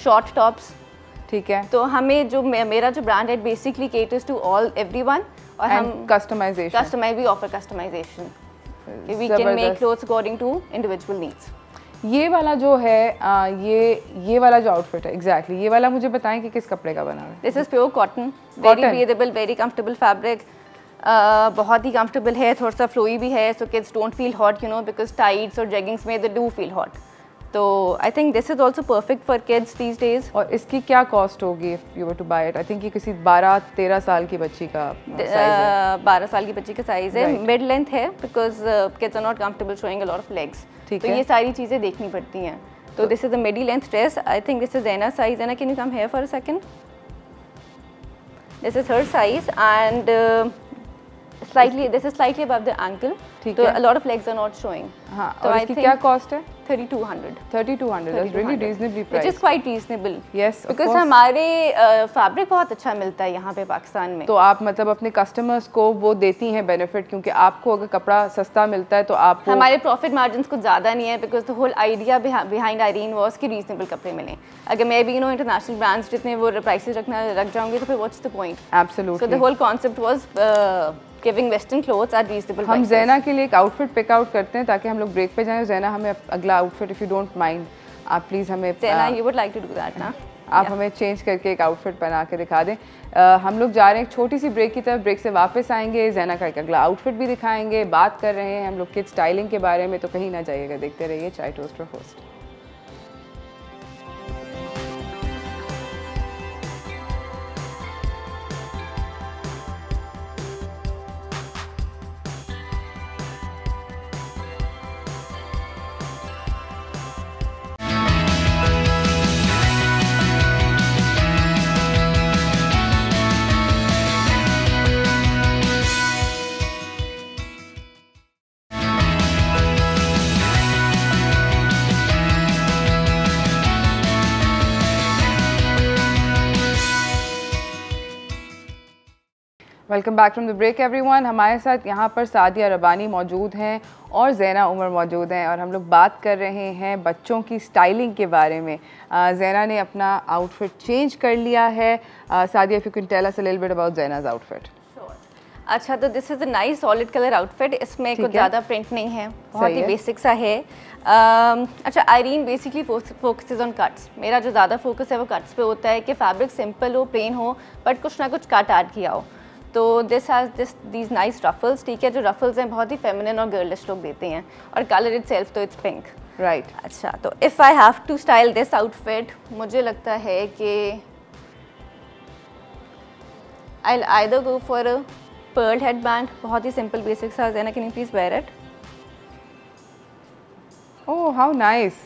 short tops, ठीक है। तो हमें जो मेरा जो ब्रांड है basically caters to all everyone, और हम we offer customization, we can make clothes according to individual needs. ये वाला जो है ये वाला जो आउटफिट है एग्जैक्टली ये वाला मुझे बताएं कि किस कपड़े का बना है? This is pure cotton, very breathable, very comfortable fabric, बहुत ही कंफर्टेबल है, थोड़ा सा फ्लोई भी है, so kids don't feel hot, you know, because tights और जेगिंग्स में दे डू फील हॉट। तो I think this is also perfect for kids these days. और इसकी क्या कॉस्ट होगी if you were to buy it? I think ये किसी 12-13 साल की बच्ची का साइज है। 12 साल की बच्ची का साइज है, मिड लेंथ है, because kids are not comfortable showing a lot of legs, तो ये सारी चीज़ें देखनी पड़ती हैं। तो this is a midi length dress, I think this is Zaina size. Zaina, can you come here for a second? This is her size and slightly this is slightly above the ankle, so a lot of legs are not showing. हाँ, और इसकी क्या कॉस्ट है? 3200. That's really reasonably priced. Which is quite reasonable. Yes, because हमारे फैब्रिक बहुत अच्छा मिलता है यहाँ पे पाकिस्तान में। तो आप मतलब अपने कस्टमर्स को वो देती हैं बेनिफिट, क्योंकि आपको अगर कपड़ा सस्ता मिलता है तो आप हमारे प्रॉफिट मार्जिन कुछ ज़्यादा नहीं है, because the whole idea behind Irene was कि रीजनेबल कपड़े मिलें। अगर मैं भी नो इंटरनेशनल ब्रांड्स जितने वो प्राइसेस रख जाऊंगी तो फिर what's the point? Absolutely. So the whole concept was giving western clothes at reasonable prices. हम ज़ैना के लिए एक आउटफिट पिक आउट करते हैं ताकि हम लोग ब्रेक पे जाएं। ज़ैना, हमें अगला outfit, if you don't mind, आप प्लीज़ हमें Zaina, you would like to do that ना? आप हमें चेंज करके एक आउटफिट बना के दिखा दें। हम लोग जा रहे हैं एक छोटी सी ब्रेक की तरफ, ब्रेक से वापस आएंगे, ज़ैना का एक अगला आउटफिट भी दिखाएंगे, बात कर रहे हैं हम लोग किड स्टाइलिंग के बारे में, तो कहीं ना जाइएगा, देखते रहिए चाय toaster host. Welcome back from the break everyone. हमारे साथ यहाँ पर सादिया रबानी मौजूद हैं और ज़ैना उमर मौजूद हैं, और हम लोग बात कर रहे हैं बच्चों की स्टाइलिंग के बारे में। ज़ैना ने अपना आउटफिट चेंज कर लिया है। Sadia, if you can tell us a little bit about ज़ैना's आउटफिट। अच्छा, तो this is a nice solid colour outfit, इसमें कुछ ज़्यादा प्रिंट नहीं है, बहुत ही बेसिक सा है। अच्छा, Irene basically focuses on cuts. मेरा जो ज़्यादा फोकस है वो कट्स पे होता है कि फैब्रिक सिंपल हो, प्लेन हो, बट कुछ ना कुछ कट ऐड किया हो। तो this has these nice ruffles, ठीक है, जो रफल्स हैं बहुत ही फेमिनिन और गर्लिश लुक देते हैं, और कलर इटसेल्फ तो इट्स पिंक, राइट। अच्छा, तो if I have to style this outfit, मुझे लगता है कि I will either go for a pearl headband, बहुत ही सिंपल बेसिक सा। ज़ैना, can you please wear it? Oh, how nice.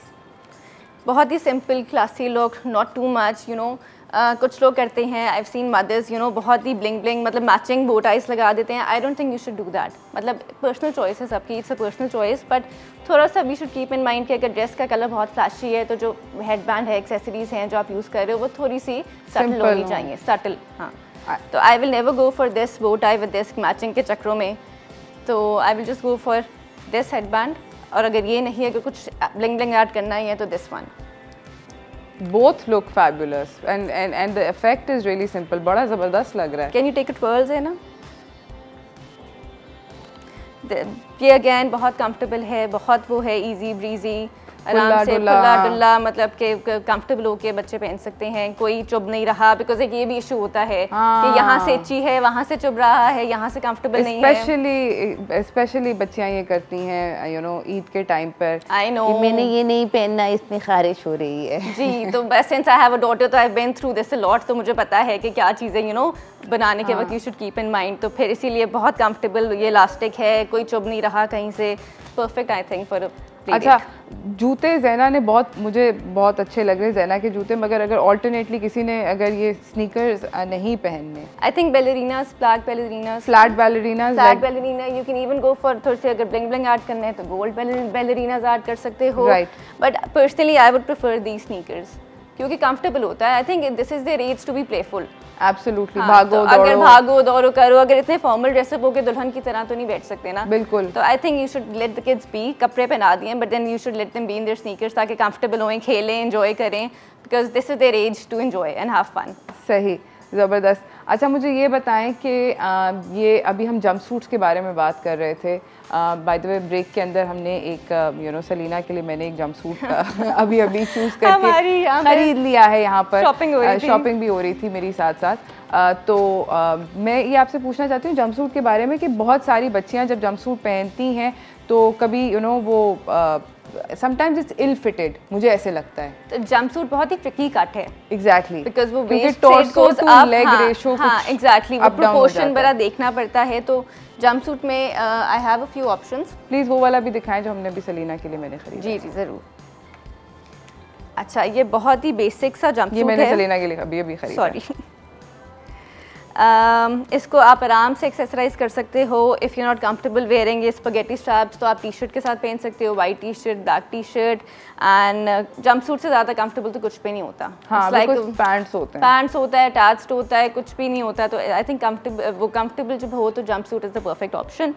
बहुत ही simple classy look, not too much, you know. कुछ लोग करते हैं, I have seen mothers, you know, बहुत ही ब्लिंग ब्लिंग, मतलब मैचिंग बो टाइज लगा देते हैं। I don't think you should do that. मतलब पर्सनल चॉइस है सबकी, it's a personal choice, but थोड़ा सा we should keep in mind कि अगर ड्रेस का कलर बहुत फ्लैशी है तो जो हेडबैंड है, एक्सेसरीज हैं जो आप यूज़ कर रहे हो, वो थोड़ी सी सटल होनी चाहिए, सटल। हाँ, तो I will never go for this bow tie with this matching के चक्रों में, तो I will just go for this headband, और अगर ये नहीं, अगर कुछ ब्लिंग ब्लिंग ऐड करना ही है तो this one. Both look fabulous and the effect is really simple. बड़ा ज़बरदस्त लग रहा है। Can you take a twirls है ना? ये अगेन बहुत कंफर्टेबल है, बहुत वो है, इजी ब्रीजी, आराम से खुला डुल्ला, मतलब कि कंफर्टेबल होके बच्चे पहन सकते हैं, कोई चुभ नहीं रहा। बिकॉज एक ये भी इशू होता है कि यहाँ से इची है, वहाँ से चुभ रहा है, यहाँ से कंफर्टेबल नहीं है। स्पेशली बच्चियाँ ये करती हैं यू नो ईद के टाइम पर। आई नो मैंने ये नहीं पहनना, इसमें खारिश हो रही है। जी, तो since I have a daughter, तो I have been through this a lot, तो मुझे पता है कि क्या चीज़ें यू नो बनाने के वक्त you should keep in mind. तो फिर इसीलिए बहुत कंफर्टेबल, ये इलास्टिक है, कोई चुभ नहीं रहा कहीं से, परफेक्ट आई थिंक फॉर। अच्छा, जूते ज़ैना ने मुझे बहुत अच्छे लग रहे हैं ज़ैना के जूते, मगर अगर ऑल्टरनेटली किसी ने अगर ये स्नीकर्स नहीं पहनने, I think ballerinas, flat ballerinas, you can even go for, थोड़े से अगर ब्लिंग ब्लिंग ऐड करना है तो गोल्ड बैलेरिनास ऐड कर सकते हो। But personally I would prefer the sneakers क्योंकि कंफर्टेबल होता है। I think this is their age to be playful. Absolutely, भागो तो दौड़ो, अगर भागो दौड़ो करो, अगर इतने फॉर्मल ड्रेसअप होके दुल्हन की तरह तो नहीं बैठ सकते ना। बिल्कुल। तो I think you should let the kids be, कपड़े पहना दिए, but then you should let them be in their sneakers ताकि कंफर्टेबल होएं, खेलें, एंजॉय करें, because this is their age to enjoy and have fun. सही, ज़बरदस्त। अच्छा, मुझे ये बताएं कि ये अभी हम जंप सूट्स के बारे में बात कर रहे थे। बाय द वे ब्रेक के अंदर हमने एक यू नो सलीना के लिए मैंने एक जंप सूट अभी चूज़ करके खरीद लिया है। यहाँ पर शॉपिंग भी हो रही थी मेरी साथ साथ। तो मैं ये आपसे पूछना चाहती हूँ जंप सूट के बारे में कि बहुत सारी बच्चियाँ जब जंप सूट पहनती हैं तो कभी यू नो वो समटाइम्स इट्स इल फिटेड, मुझे ऐसे लगता है। तो जंपसूट बहुत ही ट्रिकी कट है। एग्जैक्टली, बिकॉज वो waist torso to leg ratio, हाँ एग्जैक्टली, वो प्रोपोर्शन बड़ा देखना पड़ता है। तो जंपसूट में I have a few options. Please वो वाला भी दिखाएं जो हमने अभी सलीना के लिए मैंने खरीदा। जी जी ज़रूर। अच्छा, ये बहुत ही बेसिक सा जंपसूट है, ये मैंने सलीना के लिए अभी खरीदा। सॉरी। इसको आप आराम से एक्सेसराइज कर सकते हो। If you not comfortable wearing spaghetti straps तो आप टी शर्ट के साथ पहन सकते हो, white T shirt, black T shirt. And jump suit से ज़्यादा कंफर्टेबल तो कुछ भी नहीं होता। हाँ, पैंट्स होते हैं, पैंट्स होता है, अटैच्ड होता है, कुछ भी नहीं होता। तो आई थिंक कंफर्टेबल जब हो तो jump suit is the perfect option.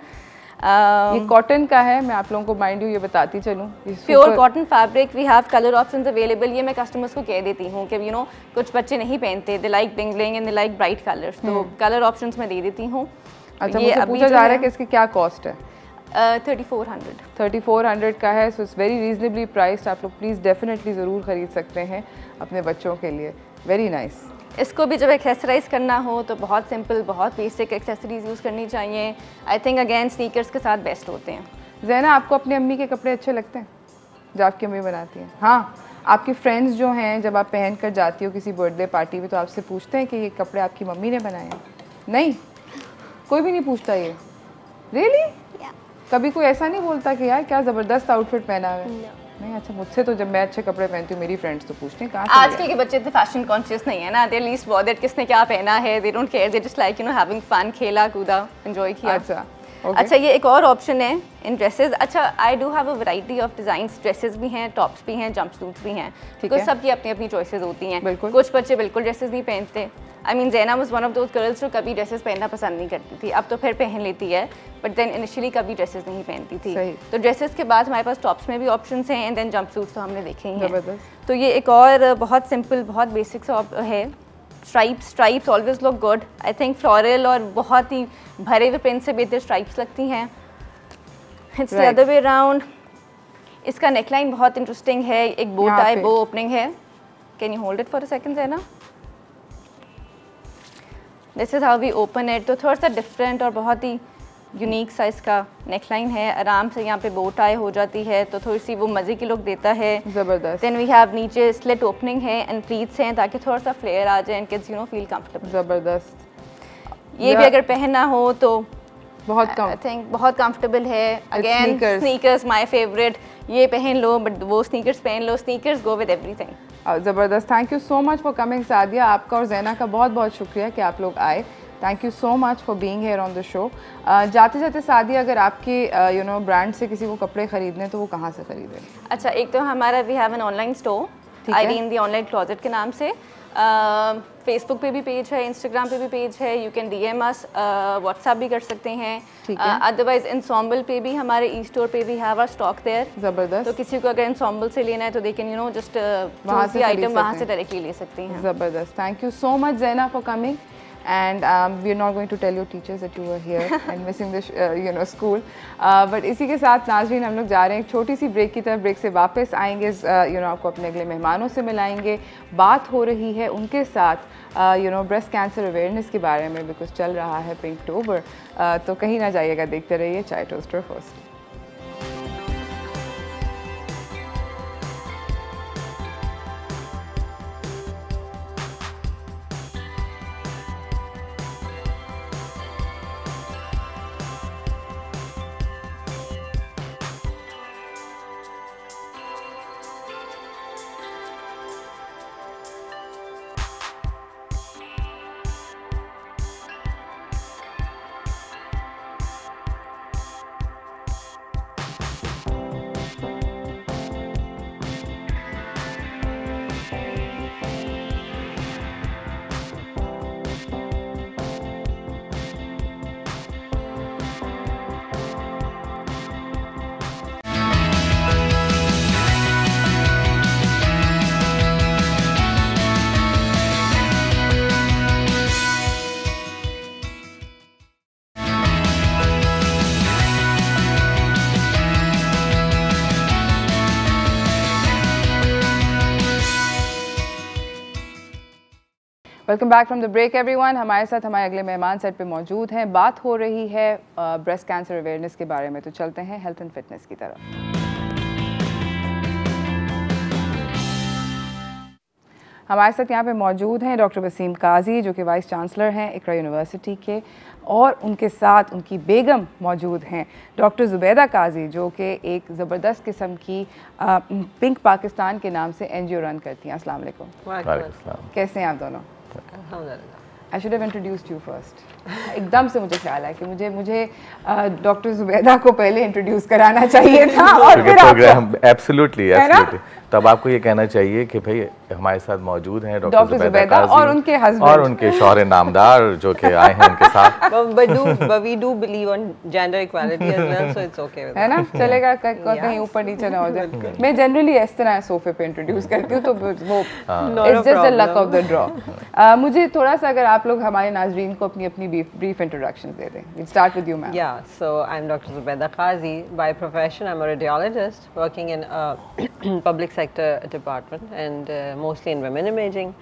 ये कॉटन का है, मैं आप लोगों को माइंड यू ये बताती चलूँ, pure cotton fabric. We have colour options available. ये मैं कस्टमर्स को कह देती हूँ कि यू नो कुछ बच्चे नहीं पहनते, they like bling bling and they like bright colours, तो कलर ऑप्शंस मैं दे देती हूँ। अच्छा, मुझे पूछा जा रहा है कि इसकी क्या कॉस्ट है? 3400 का है। So it's very reasonably priced. आप लोग प्लीज़ डेफिनेटली ज़रूर ख़रीद सकते हैं अपने बच्चों के लिए। Very nice. इसको भी जब एक्सेसराइज करना हो तो बहुत सिंपल, बहुत बेसिक एक्सेसरीज यूज़ करनी चाहिए। आई थिंक अगेन स्नीकर्स के साथ बेस्ट होते हैं। ज़ैना, आपको अपनी अम्मी के कपड़े अच्छे लगते हैं जो आपकी अम्मी बनाती हैं? हाँ, आपकी फ्रेंड्स जो हैं जब आप पहन कर जाती हो किसी बर्थडे पार्टी में तो आपसे पूछते हैं कि ये कपड़े आपकी मम्मी ने बनाए हैं? नहीं, कोई भी नहीं पूछता ये? रियली? कभी कोई ऐसा नहीं बोलता कि यार क्या ज़बरदस्त आउटफिट पहना है? नहीं। अच्छा, मुझसे तो जब मैं अच्छे कपड़े पहनती हूँ मेरी फ्रेंड्स तो पूछते हैं कहाँ से? आजकल के बच्चे तो फैशन कॉन्शियस नहीं है ना, दे लीस्ट बॉदर्ड किसने क्या पहना है, they don't care, they just like you know having fun, खेला कूदा, एंजॉय किया। अच्छा अच्छा, ये एक और ऑप्शन है इन ड्रेसेस। अच्छा, I do have a variety of designs, dresses भी हैं, टॉप्स भी हैं, जंप सूट्स भी हैं, बिकॉज सबकी अपनी अपनी चॉइसेस होती हैं। कुछ बच्चे बिल्कुल ड्रेसेस नहीं पहनते। आई मीन ज़ैना was one of those girls जो कभी ड्रेसेस पहनना पसंद नहीं करती थी, अब तो फिर पहन लेती है, बट देन इनिशियली कभी ड्रेसेस नहीं पहनती थी। तो ड्रेसेस के बाद हमारे पास टॉप्स में भी ऑप्शंस हैं एंड देन जंप सूट्स तो हमने देखे ही हैं। तो ये एक और बहुत सिंपल, बहुत बेसिक सा है। Stripes always look good. I think floral और बहुत ही भरे हुए प्रिंट से बेहतर स्ट्राइप्स लगती हैं। It's the other way around. इसका नेकलाइन बहुत इंटरेस्टिंग है, एक बो टाई बो ओपनिंग है। Can you hold it for a second Zaina? This is how we open it. तो थोड़ा सा डिफरेंट और बहुत ही यूनिक सा इसका नेकलाइन है। आराम से यहाँ पे बो टाई हो जाती है तो थोड़ी सी वो मज़े की लुक देता है। ज़बरदस्त। देन वी हैव नीचे स्लिट ओपनिंग है एंड प्लीट्स हैं ताकि थोड़ा सा फ्लेयर आ जाए and kids you know feel comfortable. ज़बरदस्त। ये भी अगर पहनना हो तो बहुत आई थिंक बहुत कंफर्टेबल है। अगेन स्नीकर्स माय फेवरेट, ये पहन लो बट वो स्नीकर्स पहन लो, स्नीकर्स गो विद एवरीथिंग। ज़बरदस्त। Thank you so much for coming Sadia. आपका और ज़ैना का बहुत बहुत शुक्रिया कि आप लोग आए। Thank you so much for being here on the show. जाते जाते सादिया, अगर आपके यू नो ब्रांड से किसी को कपड़े खरीदने तो वो कहाँ से खरीदें? अच्छा, एक तो हमारा we have an online store, Irene the online closet के नाम से। फेसबुक पे भी पेज है, इंस्टाग्राम पे भी पेज है, you can DM us, WhatsApp भी कर सकते हैं। अदरवाइज इंसॉम्बल पे भी, हमारे ई स्टोर पे भी हैव आवर स्टॉक देयर। ज़बरदस्त। तो किसी को अगर इंसॉम्बल से लेना है तो they can you know just वहाँ से आइटम वहाँ से डायरेक्टली ले सकते हैं। ज़बरदस्त। थैंक यू सो मच ज़ैना for coming, and we are not going to tell your teachers that you were here and missing the school, but इसी के साथ नाज़रीन हम लोग जा रहे हैं एक छोटी सी ब्रेक की तरफ। ब्रेक से वापस आएंगे, आपको अपने अगले मेहमानों से मिलाएंगे, बात हो रही है उनके साथ ब्रेस्ट कैंसर अवेयरनेस के बारे में, बिकॉज चल रहा है पिंकटोबर। तो कहीं ना जाइएगा, देखते रहिए चाय toaster host. Welcome back from the break everyone. हमारे साथ हमारे अगले मेहमान सेट पे मौजूद हैं। बात हो रही है ब्रेस्ट कैंसर अवेयरनेस के बारे में, तो चलते हैं हेल्थ एंड फिटनेस की तरफ। हमारे साथ यहाँ पे मौजूद हैं डॉक्टर वसीम काजी, जो कि वाइस चांसलर हैं इकरा यूनिवर्सिटी के, और उनके साथ उनकी बेगम मौजूद हैं डॉक्टर ज़ुबैदा काजी, जो कि एक ज़बरदस्त किस्म की पिंक पाकिस्तान के नाम से NGO रन करती हैं। अस्सलाम वालेकुम। कैसे हैं आप दोनों? I should have introduced you first. एकदम से मुझे ख्याल है कि मुझे डॉक्टर ज़ुबैदा को पहले इंट्रोड्यूस कराना चाहिए था और फिर आपको। एब्सोल्युटली। तब आपको ये कहना चाहिए कि भाई हमारे साथ मौजूद हैं डॉक्टर ज़ुबैदा और उनके हस्बैंड और उनके शौहरे नामदार जो कि आए हैं उनके साथ। But we do believe on gender equality as well, so it's okay with है ना, चलेगा, कहीं ऊपर नीचे ना हो जाए। मैं जनरली इस तरह सोफे पे इंट्रोड्यूस करती हूँ, तो वो it's just the luck of the draw. मुझे थोड़ा सा अगर आप लोग हमारे नाज़रीन को अपनी brief introductions दे दें। We'll start with you, ma'am. Yeah, so I'm Dr. Zubaida Qazi. By profession, I'm a radiologist working in a public sector department and mostly in women imaging.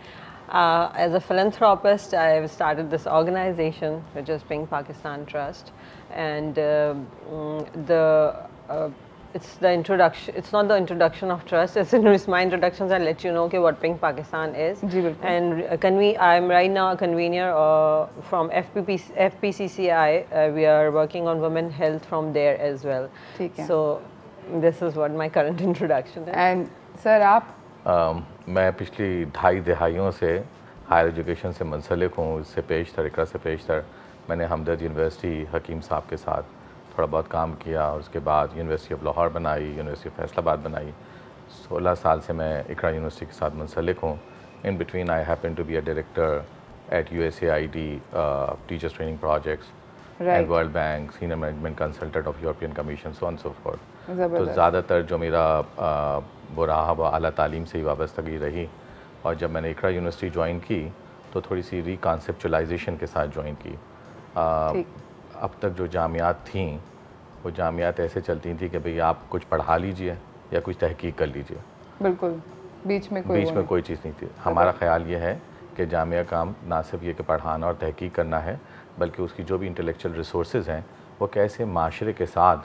As a philanthropist, I've started this organization, which is Pink Pakistan Trust, and it's the introduction. It's not the introduction of trust. It's my introductions. I'll let you know what Pink Pakistan is. And I'm right now a convener from FPCCI. We are working on women health from there as well. So this is what my current introduction is. And sir, आप? मैं पिछली 2.5 दहाइयों से हायर एजुकेशन से मुंसलिक हूँ। इससे पेशतर इकरा से पेशतर मैंने हमदर्द यूनिवर्सिटी हकीम साहब के साथ थोड़ा बहुत काम किया, और उसके बाद यूनिवर्सिटी ऑफ लाहौर बनाई, यूनिवर्सिटी ऑफ फैसलाबाद बनाई। 16 साल से मैं इकरा यूनिवर्सिटी के साथ मुंसलिक हूँ। In between I happen to be a director at USAID teachers training projects and World Bank, senior management consultant of European Commission, so on so forth. तो ज़्यादातर जो मेरा वो रहा वो आला तालीम से ही वाबस्तगी रही, और जब मैंने इकरा यूनिवर्सिटी ज्वाइन की तो थोड़ी सी रिकॉन्सेप्चुलाइजेशन के साथ ज्वाइन की। अब तक जो जामियात थीं वो जामियात ऐसे चलती थी कि भाई आप कुछ पढ़ा लीजिए या कुछ तहकीक कर लीजिए, बिल्कुल बीच में कोई चीज़ नहीं थी। हमारा ख्याल ये है कि जामिया काम ना सिर्फ ये कि पढ़ाना और तहकीक करना है, बल्कि उसकी जो भी इंटेलेक्चुअल रिसोर्सेज हैं वो कैसे माशरे के साथ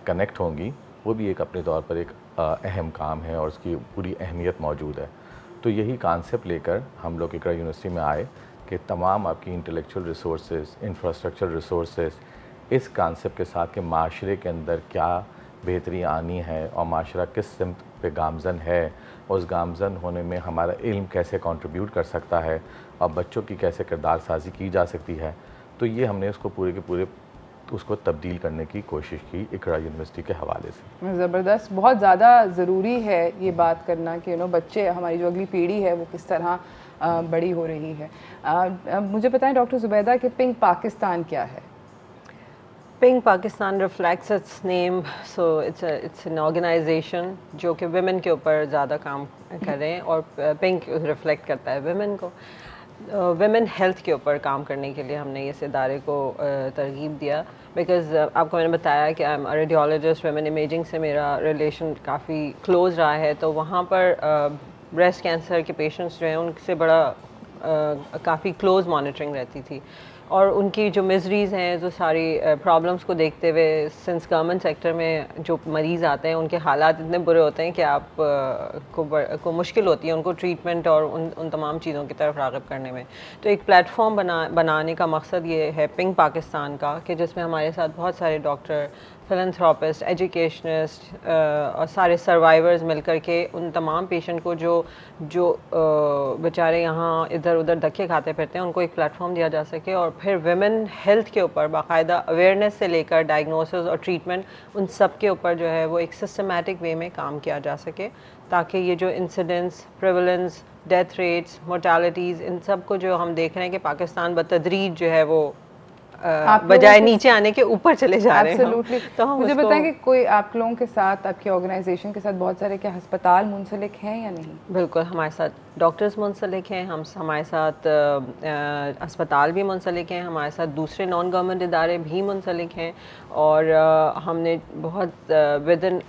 कनेक्ट होंगी, वो भी एक अपने तौर पर एक अहम काम है और उसकी पूरी अहमियत मौजूद है। तो यही कॉन्सेप्ट लेकर हम लोग इकरा यूनिवर्सिटी में आए कि तमाम आपकी इंटेलेक्चुअल रिसोर्सेज, इंफ्रास्ट्रक्चर रिसोर्सेज इस कॉन्सेप्ट के साथ कि माशरे के अंदर क्या बेहतरी आनी है और माशरा किस सिमत पे गामजन है, उस गामजन होने में हमारा इल्म कैसे कंट्रीब्यूट कर सकता है और बच्चों की कैसे किरदार साजी की जा सकती है। तो ये हमने उसको पूरे के पूरे उसको तब्दील करने की कोशिश की इकरा यूनिवर्सिटी के हवाले से। ज़बरदस्त। बहुत ज़्यादा ज़रूरी है ये बात करना कि बच्चे, हमारी जो अगली पीढ़ी है वो किस तरह बड़ी हो रही है। मुझे बताएं डॉक्टर ज़ुबैदा कि पिंक पाकिस्तान क्या है? Pink Pakistan reflects its name, so it's an organization जो कि women के ऊपर ज़्यादा काम कर रहे हैं, और pink reflect करता है women को। women health के ऊपर काम करने के लिए हमने इस इदारे को तरगीब दिया, बिकॉज आपको मैंने बताया कि I am radiologist, women imaging से मेरा रिलेशन काफ़ी क्लोज रहा है, तो वहाँ पर ब्रेस्ट कैंसर के पेशेंट्स जो हैं उनसे बड़ा काफ़ी क्लोज मॉनिटरिंग रहती थी, और उनकी जो मिजरीज़ हैं, जो सारी प्रॉब्लम्स को देखते हुए, सिंस गवर्नमेंट सेक्टर में जो मरीज़ आते हैं उनके हालात इतने बुरे होते हैं कि आप को मुश्किल होती है उनको ट्रीटमेंट और उन तमाम चीज़ों की तरफ राग़िब करने में। तो एक प्लेटफॉर्म बनाने का मकसद ये है पिंक पाकिस्तान का, कि जिसमें हमारे साथ बहुत सारे डॉक्टर, फिलैंथ्रोपिस्ट, एजुकेशनिस्ट और सारे सर्वाइवर्स मिलकर के उन तमाम पेशेंट को जो बेचारे यहाँ इधर उधर धक्के खाते फिरते हैं उनको एक प्लेटफॉर्म दिया जा सके, और फिर विमेन हेल्थ के ऊपर बाकायदा अवेयरनेस से लेकर डायग्नोसिस और ट्रीटमेंट, उन सब के ऊपर जो है वो एक सिस्टमेटिक वे में काम किया जा सके, ताकि ये जो इंसिडेंट्स, प्रेवलेंस, डेथ रेट्स, मोर्टालिटीज़, इन सब को जो हम देख रहे हैं कि पाकिस्तान बतदरीज जो है वो बजाय नीचे आने के ऊपर चले जा रहे हैं। तो मुझे बताएं कि कोई आप लोगों के साथ, आपके ऑर्गेनाइजेशन के साथ बहुत सारे क्या अस्पताल मुंसलिक हैं या नहीं? बिल्कुल, हमारे साथ डॉक्टर्स मुंसलिक हैं, हमारे साथ अस्पताल भी मुंसलिक हैं, हमारे साथ दूसरे नॉन गवर्नमेंट इदारे भी मुंसलिक हैं, और हमने बहुत विदिन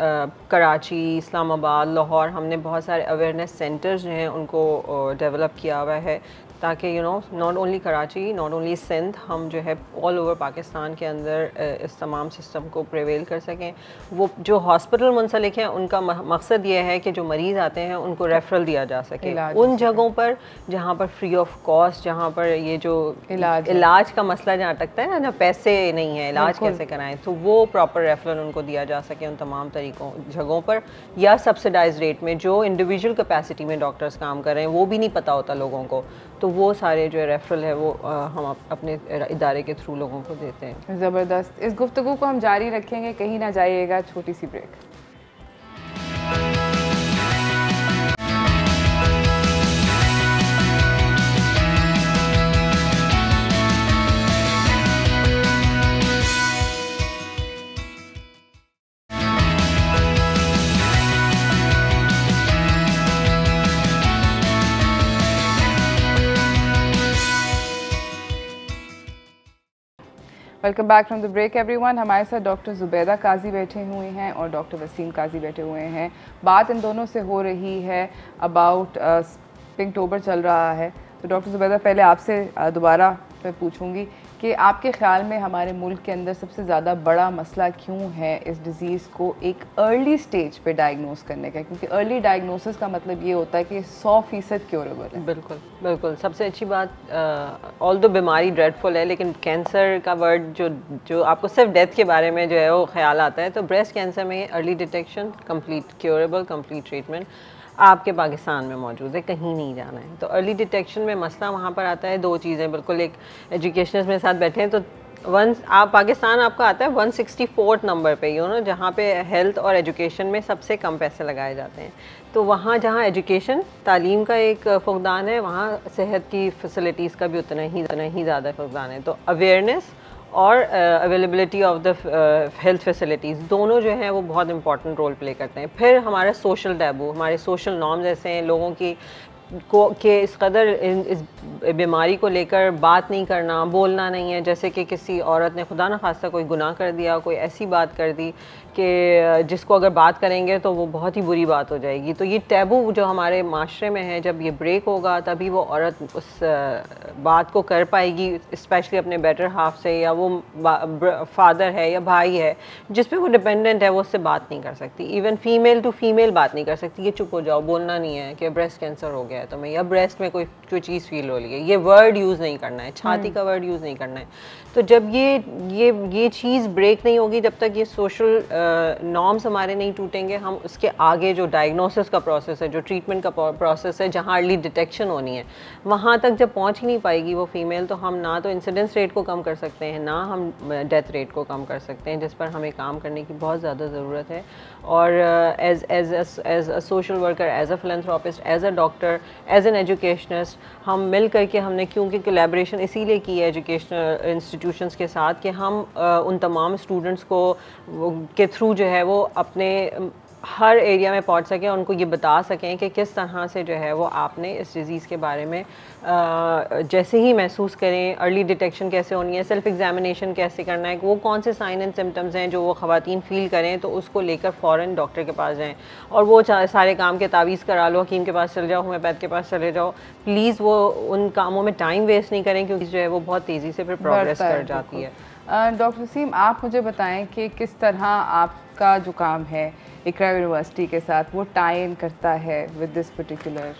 कराची, इस्लामाबाद, लाहौर, हमने बहुत सारे अवेयरनेस सेंटर्स जो हैं उनको डेवलप किया हुआ है, ताकि not only Karachi, not only Sindh, हम जो है ऑल ओवर पाकिस्तान के अंदर इस तमाम सिस्टम को प्रिवेल कर सकें। वो जो हॉस्पिटल मुंसलिक हैं उनका मकसद ये है कि जो मरीज़ आते हैं उनको रेफरल दिया जा सके उन जगहों पर जहाँ पर फ्री ऑफ कॉस्ट, जहाँ पर ये जो इलाज का मसला जहाँ अटकता है ना, पैसे नहीं है, इलाज कैसे कराएं, तो वो प्रॉपर रेफरल उनको दिया जा सके उन तमाम जगहों पर, या सब्सिडाइज रेट में। जो इंडिविजुअल कैपेसिटी में डॉक्टर्स काम कर रहे हैं वो भी नहीं पता होता लोगों को, तो वो सारे जो रेफरल है वो हम अपने इदारे के थ्रू लोगों को देते हैं। ज़बरदस्त। इस गुफ्तगू को हम जारी रखेंगे, कहीं ना जाइएगा, छोटी सी break. Welcome back from the break everyone. हमारे साथ डॉक्टर ज़ुबैदा काजी बैठे हुए हैं और डॉक्टर वसीम काजी बैठे हुए हैं। बात इन दोनों से हो रही है अबाउट पिंकटोबर चल रहा है, तो डॉक्टर ज़ुबैदा पहले आपसे दोबारा मैं पूछूंगी कि आपके ख्याल में हमारे मुल्क के अंदर सबसे ज़्यादा बड़ा मसला क्यों है इस डिज़ीज़ को एक अर्ली स्टेज पे डायग्नोस करने का? क्योंकि अर्ली डायग्नोसिस का मतलब ये होता है कि 100% क्योरेबल है। बिल्कुल बिल्कुल, सबसे अच्छी बात, ऑल दो बीमारी ड्रेडफुल है, लेकिन कैंसर का वर्ड जो आपको सिर्फ डेथ के बारे में जो है वो ख्याल आता है, तो ब्रेस्ट कैंसर में early detection, complete curable, complete treatment आपके पाकिस्तान में मौजूद है, कहीं नहीं जाना है। तो अर्ली डिटेक्शन में मसला वहाँ पर आता है दो चीज़ें, बिल्कुल एक एजुकेशनर्स मेरे साथ बैठे हैं, तो पाकिस्तान आपका आता है 164 नंबर पे, जहाँ पे हेल्थ और एजुकेशन में सबसे कम पैसे लगाए जाते हैं। तो वहाँ जहाँ एजुकेशन, तालीम का एक फुकदान है, वहाँ सेहत की फैसिलिटीज़ का भी उतना ही ज़्यादा फुकदान है। तो अवेयरनेस और availability of the health facilities दोनों जो हैं वो बहुत इंपॉर्टेंट रोल प्ले करते हैं। फिर हमारा सोशल टैबू, हमारे सोशल नॉर्म्स ऐसे हैं लोगों की के इस कदर इस बीमारी को लेकर बात नहीं करना, बोलना नहीं है, जैसे कि किसी औरत ने खुदा न खास्ता कोई गुनाह कर दिया, कोई ऐसी बात कर दी कि जिसको अगर बात करेंगे तो वो बहुत ही बुरी बात हो जाएगी। तो ये टैबू जो हमारे माशरे में है, जब ये ब्रेक होगा तभी वो औरत उस बात को कर पाएगी, स्पेशली अपने बेटर हाफ से, या वो फादर है या भाई है जिस पे वो डिपेंडेंट है, वो उससे बात नहीं कर सकती। इवन फीमेल टू फीमेल बात नहीं कर सकती, ये चुप हो जाओ, बोलना नहीं है कि ब्रेस्ट कैंसर हो गया है तुम्हें, या ब्रेस्ट में कोई चीज़ फील हो रही है, ये वर्ड यूज़ नहीं करना है, छाती का वर्ड यूज़ नहीं करना है। तो जब ये चीज़ ब्रेक नहीं होगी, जब तक ये सोशल नॉर्म्स हमारे नहीं टूटेंगे, हम उसके आगे जो डायग्नोसिस का प्रोसेस है, जो ट्रीटमेंट का प्रोसेस है, जहाँ अर्ली डिटेक्शन होनी है, वहाँ तक जब पहुँच ही नहीं पाएगी वो फीमेल, तो हम ना तो इंसिडेंस रेट को कम कर सकते हैं, ना हम डेथ रेट को कम कर सकते हैं, जिस पर हमें काम करने की बहुत ज़्यादा ज़रूरत है। और as a social worker, as a philanthropist, as a doctor, as an educationist हम मिल करके हमने, क्योंकि कोलैबोरेशन इसीलिए की है एजुकेशनल इंस्टीट्यूशंस के साथ कि हम उन तमाम स्टूडेंट्स को के थ्रू जो है वो अपने हर एरिया में पहुंच सकें, उनको ये बता सकें कि किस तरह से जो है वो आपने इस डिज़ीज़ के बारे में जैसे ही महसूस करें, अर्ली डिटेक्शन कैसे होनी है, सेल्फ एग्जामिनेशन कैसे करना है, वो कौन से साइन एंड सिम्टम्स हैं जो वो ख़वातीन फ़ील करें तो उसको लेकर फ़ौरन डॉक्टर के पास जाएं। और वो सारे काम के तावीज़ करा लो, हकीम के पास चले जाओ, होम्योपैथ के पास चले जाओ, प्लीज़ वो उन कामों में टाइम वेस्ट नहीं करें, क्योंकि जो है वो बहुत तेज़ी से फिर प्रोग्रेस कर जाती है। डॉक्टर वसीम, आप मुझे बताएं कि किस तरह आपका जो काम है इकरा यूनिवर्सिटी के साथ वो टाई इन करता है विद दिस पर्टिकुलर।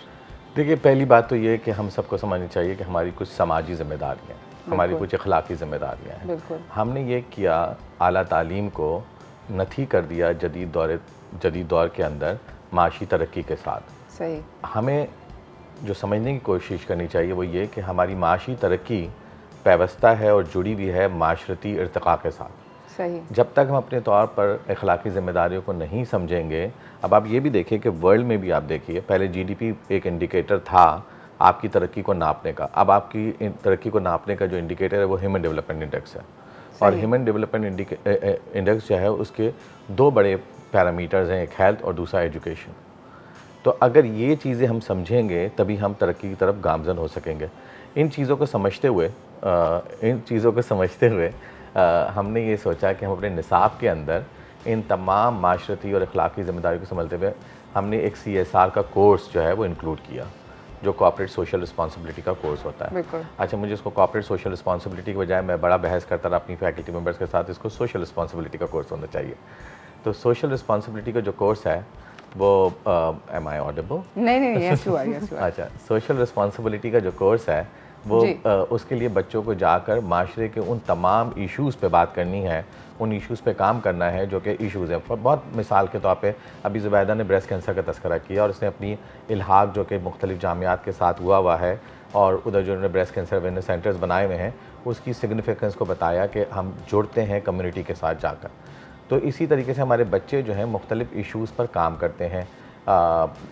देखिए, पहली बात तो ये है कि हम सबको समझनी चाहिए कि हमारी कुछ समाजी जिम्मेदारियाँ, हमारी कुछ अखलाकी जिम्मेदारियाँ हैं। बिल्कुल। हमने ये किया, आला तालीम को नथी कर दिया जदीद दौर के अंदर माशी तरक्की के साथ। सही। हमें जो समझने की कोशिश करनी चाहिए वो ये कि हमारी माशी तरक्की पैवस्ता है और जुड़ी हुई है माशरती इर्तिक़ा के साथ। सही। जब तक हम अपने तौर पर अखलाकी ज़िम्मेदारियों को नहीं समझेंगे, अब आप ये भी देखिए कि वर्ल्ड में भी आप देखिए, पहले जीडीपी एक इंडिकेटर था आपकी तरक्की को नापने का, अब आपकी तरक्की को नापने का जो इंडिकेटर है वो ह्यूमन डेवलपमेंट इंडेक्स है। और ह्यूमन डेवलपमेंट इंडेक्स जो है उसके दो बड़े पैरामीटर्स हैं, एक हेल्थ और दूसरा एजुकेशन। तो अगर ये चीज़ें हम समझेंगे तभी हम तरक्की की तरफ गामजन हो सकेंगे। इन चीज़ों को समझते हुए हमने ये सोचा कि हम अपने निसाब के अंदर इन तमाम माशरती और अखलाकी ज़िम्मेदारी को समझते हुए हमने एक CSR का कोर्स जो है वो इंक्लूड किया, जो कॉर्पोरेट सोशल रिस्पॉन्सिबिलिटी का कोर्स होता है। अच्छा, मुझे इसको कॉर्पोरेट सोशल रिस्पॉन्सिबिलिटी के बजाय मैं बड़ा बहस करता रहा अपनी फैकल्टी मेंबर्स के साथ, इसको सोशल रिस्पॉन्सिबिलिटी का कोर्स होना चाहिए। तो सोशल रिस्पॉन्सिबिलिटी का जो कोर्स है वो एम आई ऑडिबल? नहीं, yes you are, yes you are। अच्छा, सोशल रिस्पॉन्सिबिलिटी का जो कोर्स है वो उसके लिए बच्चों को जाकर माशरे के उन तमाम इश्यूज़ पे बात करनी है, उन इश्यूज़ पे काम करना है जो कि इश्यूज़ हैं। बहुत मिसाल के तौर पे अभी ज़ुबैदा ने ब्रेस्ट कैंसर का तस्करा किया और उसने अपनी इल्हाक जो कि मुख्तलिफ जामियात के साथ हुआ है और उधर जो उन्होंने ब्रेस्ट कैंसर अवेयरनेस सेंटर्स बनाए हुए हैं उसकी सिग्निफिकेंस को बताया कि हम जुड़ते हैं कम्युनिटी के साथ जाकर। तो इसी तरीके से हमारे बच्चे जो हैं मुख्तलिफ इश्यूज़ पर काम करते हैं,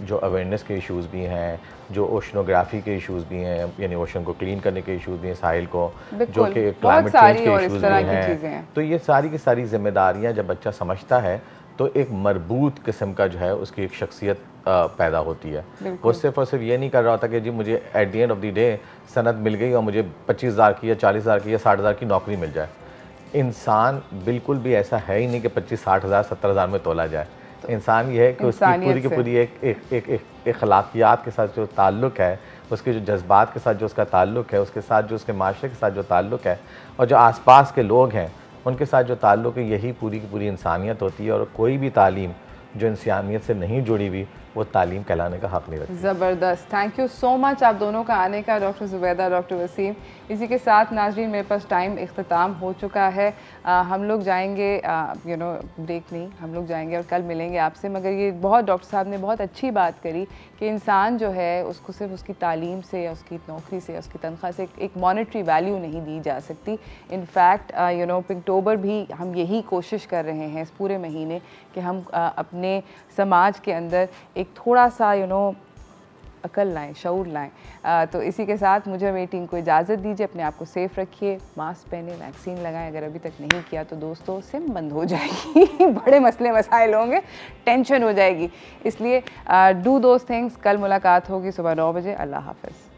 जो अवेयरनेस के इश्यूज़ भी हैं, जो ओशनोग्राफी के इश्यूज़ भी हैं, यानी ओशन को क्लीन करने के इश्यूज़ भी हैं, साहिल को, जो कि क्लाइमेट चेंज के इश्यूज़ भी हैं। तो ये सारी की सारी जिम्मेदारियां जब बच्चा समझता है तो एक मरबूत किस्म का जो है उसकी एक शख्सियत पैदा होती है। वो सिर्फ और सिर्फ ये नहीं कर रहा होता कि जी मुझे at the end of the day सनद मिल गई और मुझे 25,000 की या 40,000 की या 60,000 की नौकरी मिल जाए। इंसान बिल्कुल भी ऐसा है ही नहीं कि 25, 60,000, 70,000 में तोला जाए। इंसान ये है कि उसकी पूरी की पूरी एक अखलाकियात के साथ जो ताल्लुक़ है, उसके जो जज्बात के साथ जो उसका ताल्लुक़ है, उसके साथ जो उसके माशरे के साथ जो ताल्लुक़ है और जो आसपास के लोग हैं उनके साथ जो ताल्लुक़ है, यही पूरी की पूरी इंसानियत होती है। और कोई भी तालीम जो इंसानियत से नहीं जुड़ी हुई वो तालीम कहलाने का हक़ नहीं रखती। ज़बरदस्त, थैंक यू सो मच आप दोनों का आने का, डॉक्टर ज़ुबैदा, डॉक्टर वसीम। इसी के साथ नाज़रीन मेरे पास टाइम इख्तिताम हो चुका है। हम लोग जाएंगे ब्रेक नहीं, हम लोग जाएंगे और कल मिलेंगे आपसे। मगर ये बहुत डॉक्टर साहब ने बहुत अच्छी बात करी कि इंसान जो है उसको सिर्फ उसकी तालीम से या उसकी नौकरी से या उसकी तनख्वाह से एक मॉनेटरी वैल्यू नहीं दी जा सकती। इनफैक्ट पिंकटोबर भी हम यही कोशिश कर रहे हैं इस पूरे महीने कि हम अपने समाज के अंदर एक थोड़ा सा अकल लाएं, शऊर लाएं। तो इसी के साथ मुझे मेरी टीम को इजाज़त दीजिए। अपने आप को सेफ़ रखिए, मास्क पहने, वैक्सीन लगाएं। अगर अभी तक नहीं किया तो दोस्तों सिम बंद हो जाएगी बड़े मसले मसाइल होंगे, टेंशन हो जाएगी। इसलिए डू दोज थिंग्स। कल मुलाकात होगी सुबह 9 बजे। अल्लाह हाफ़िज़।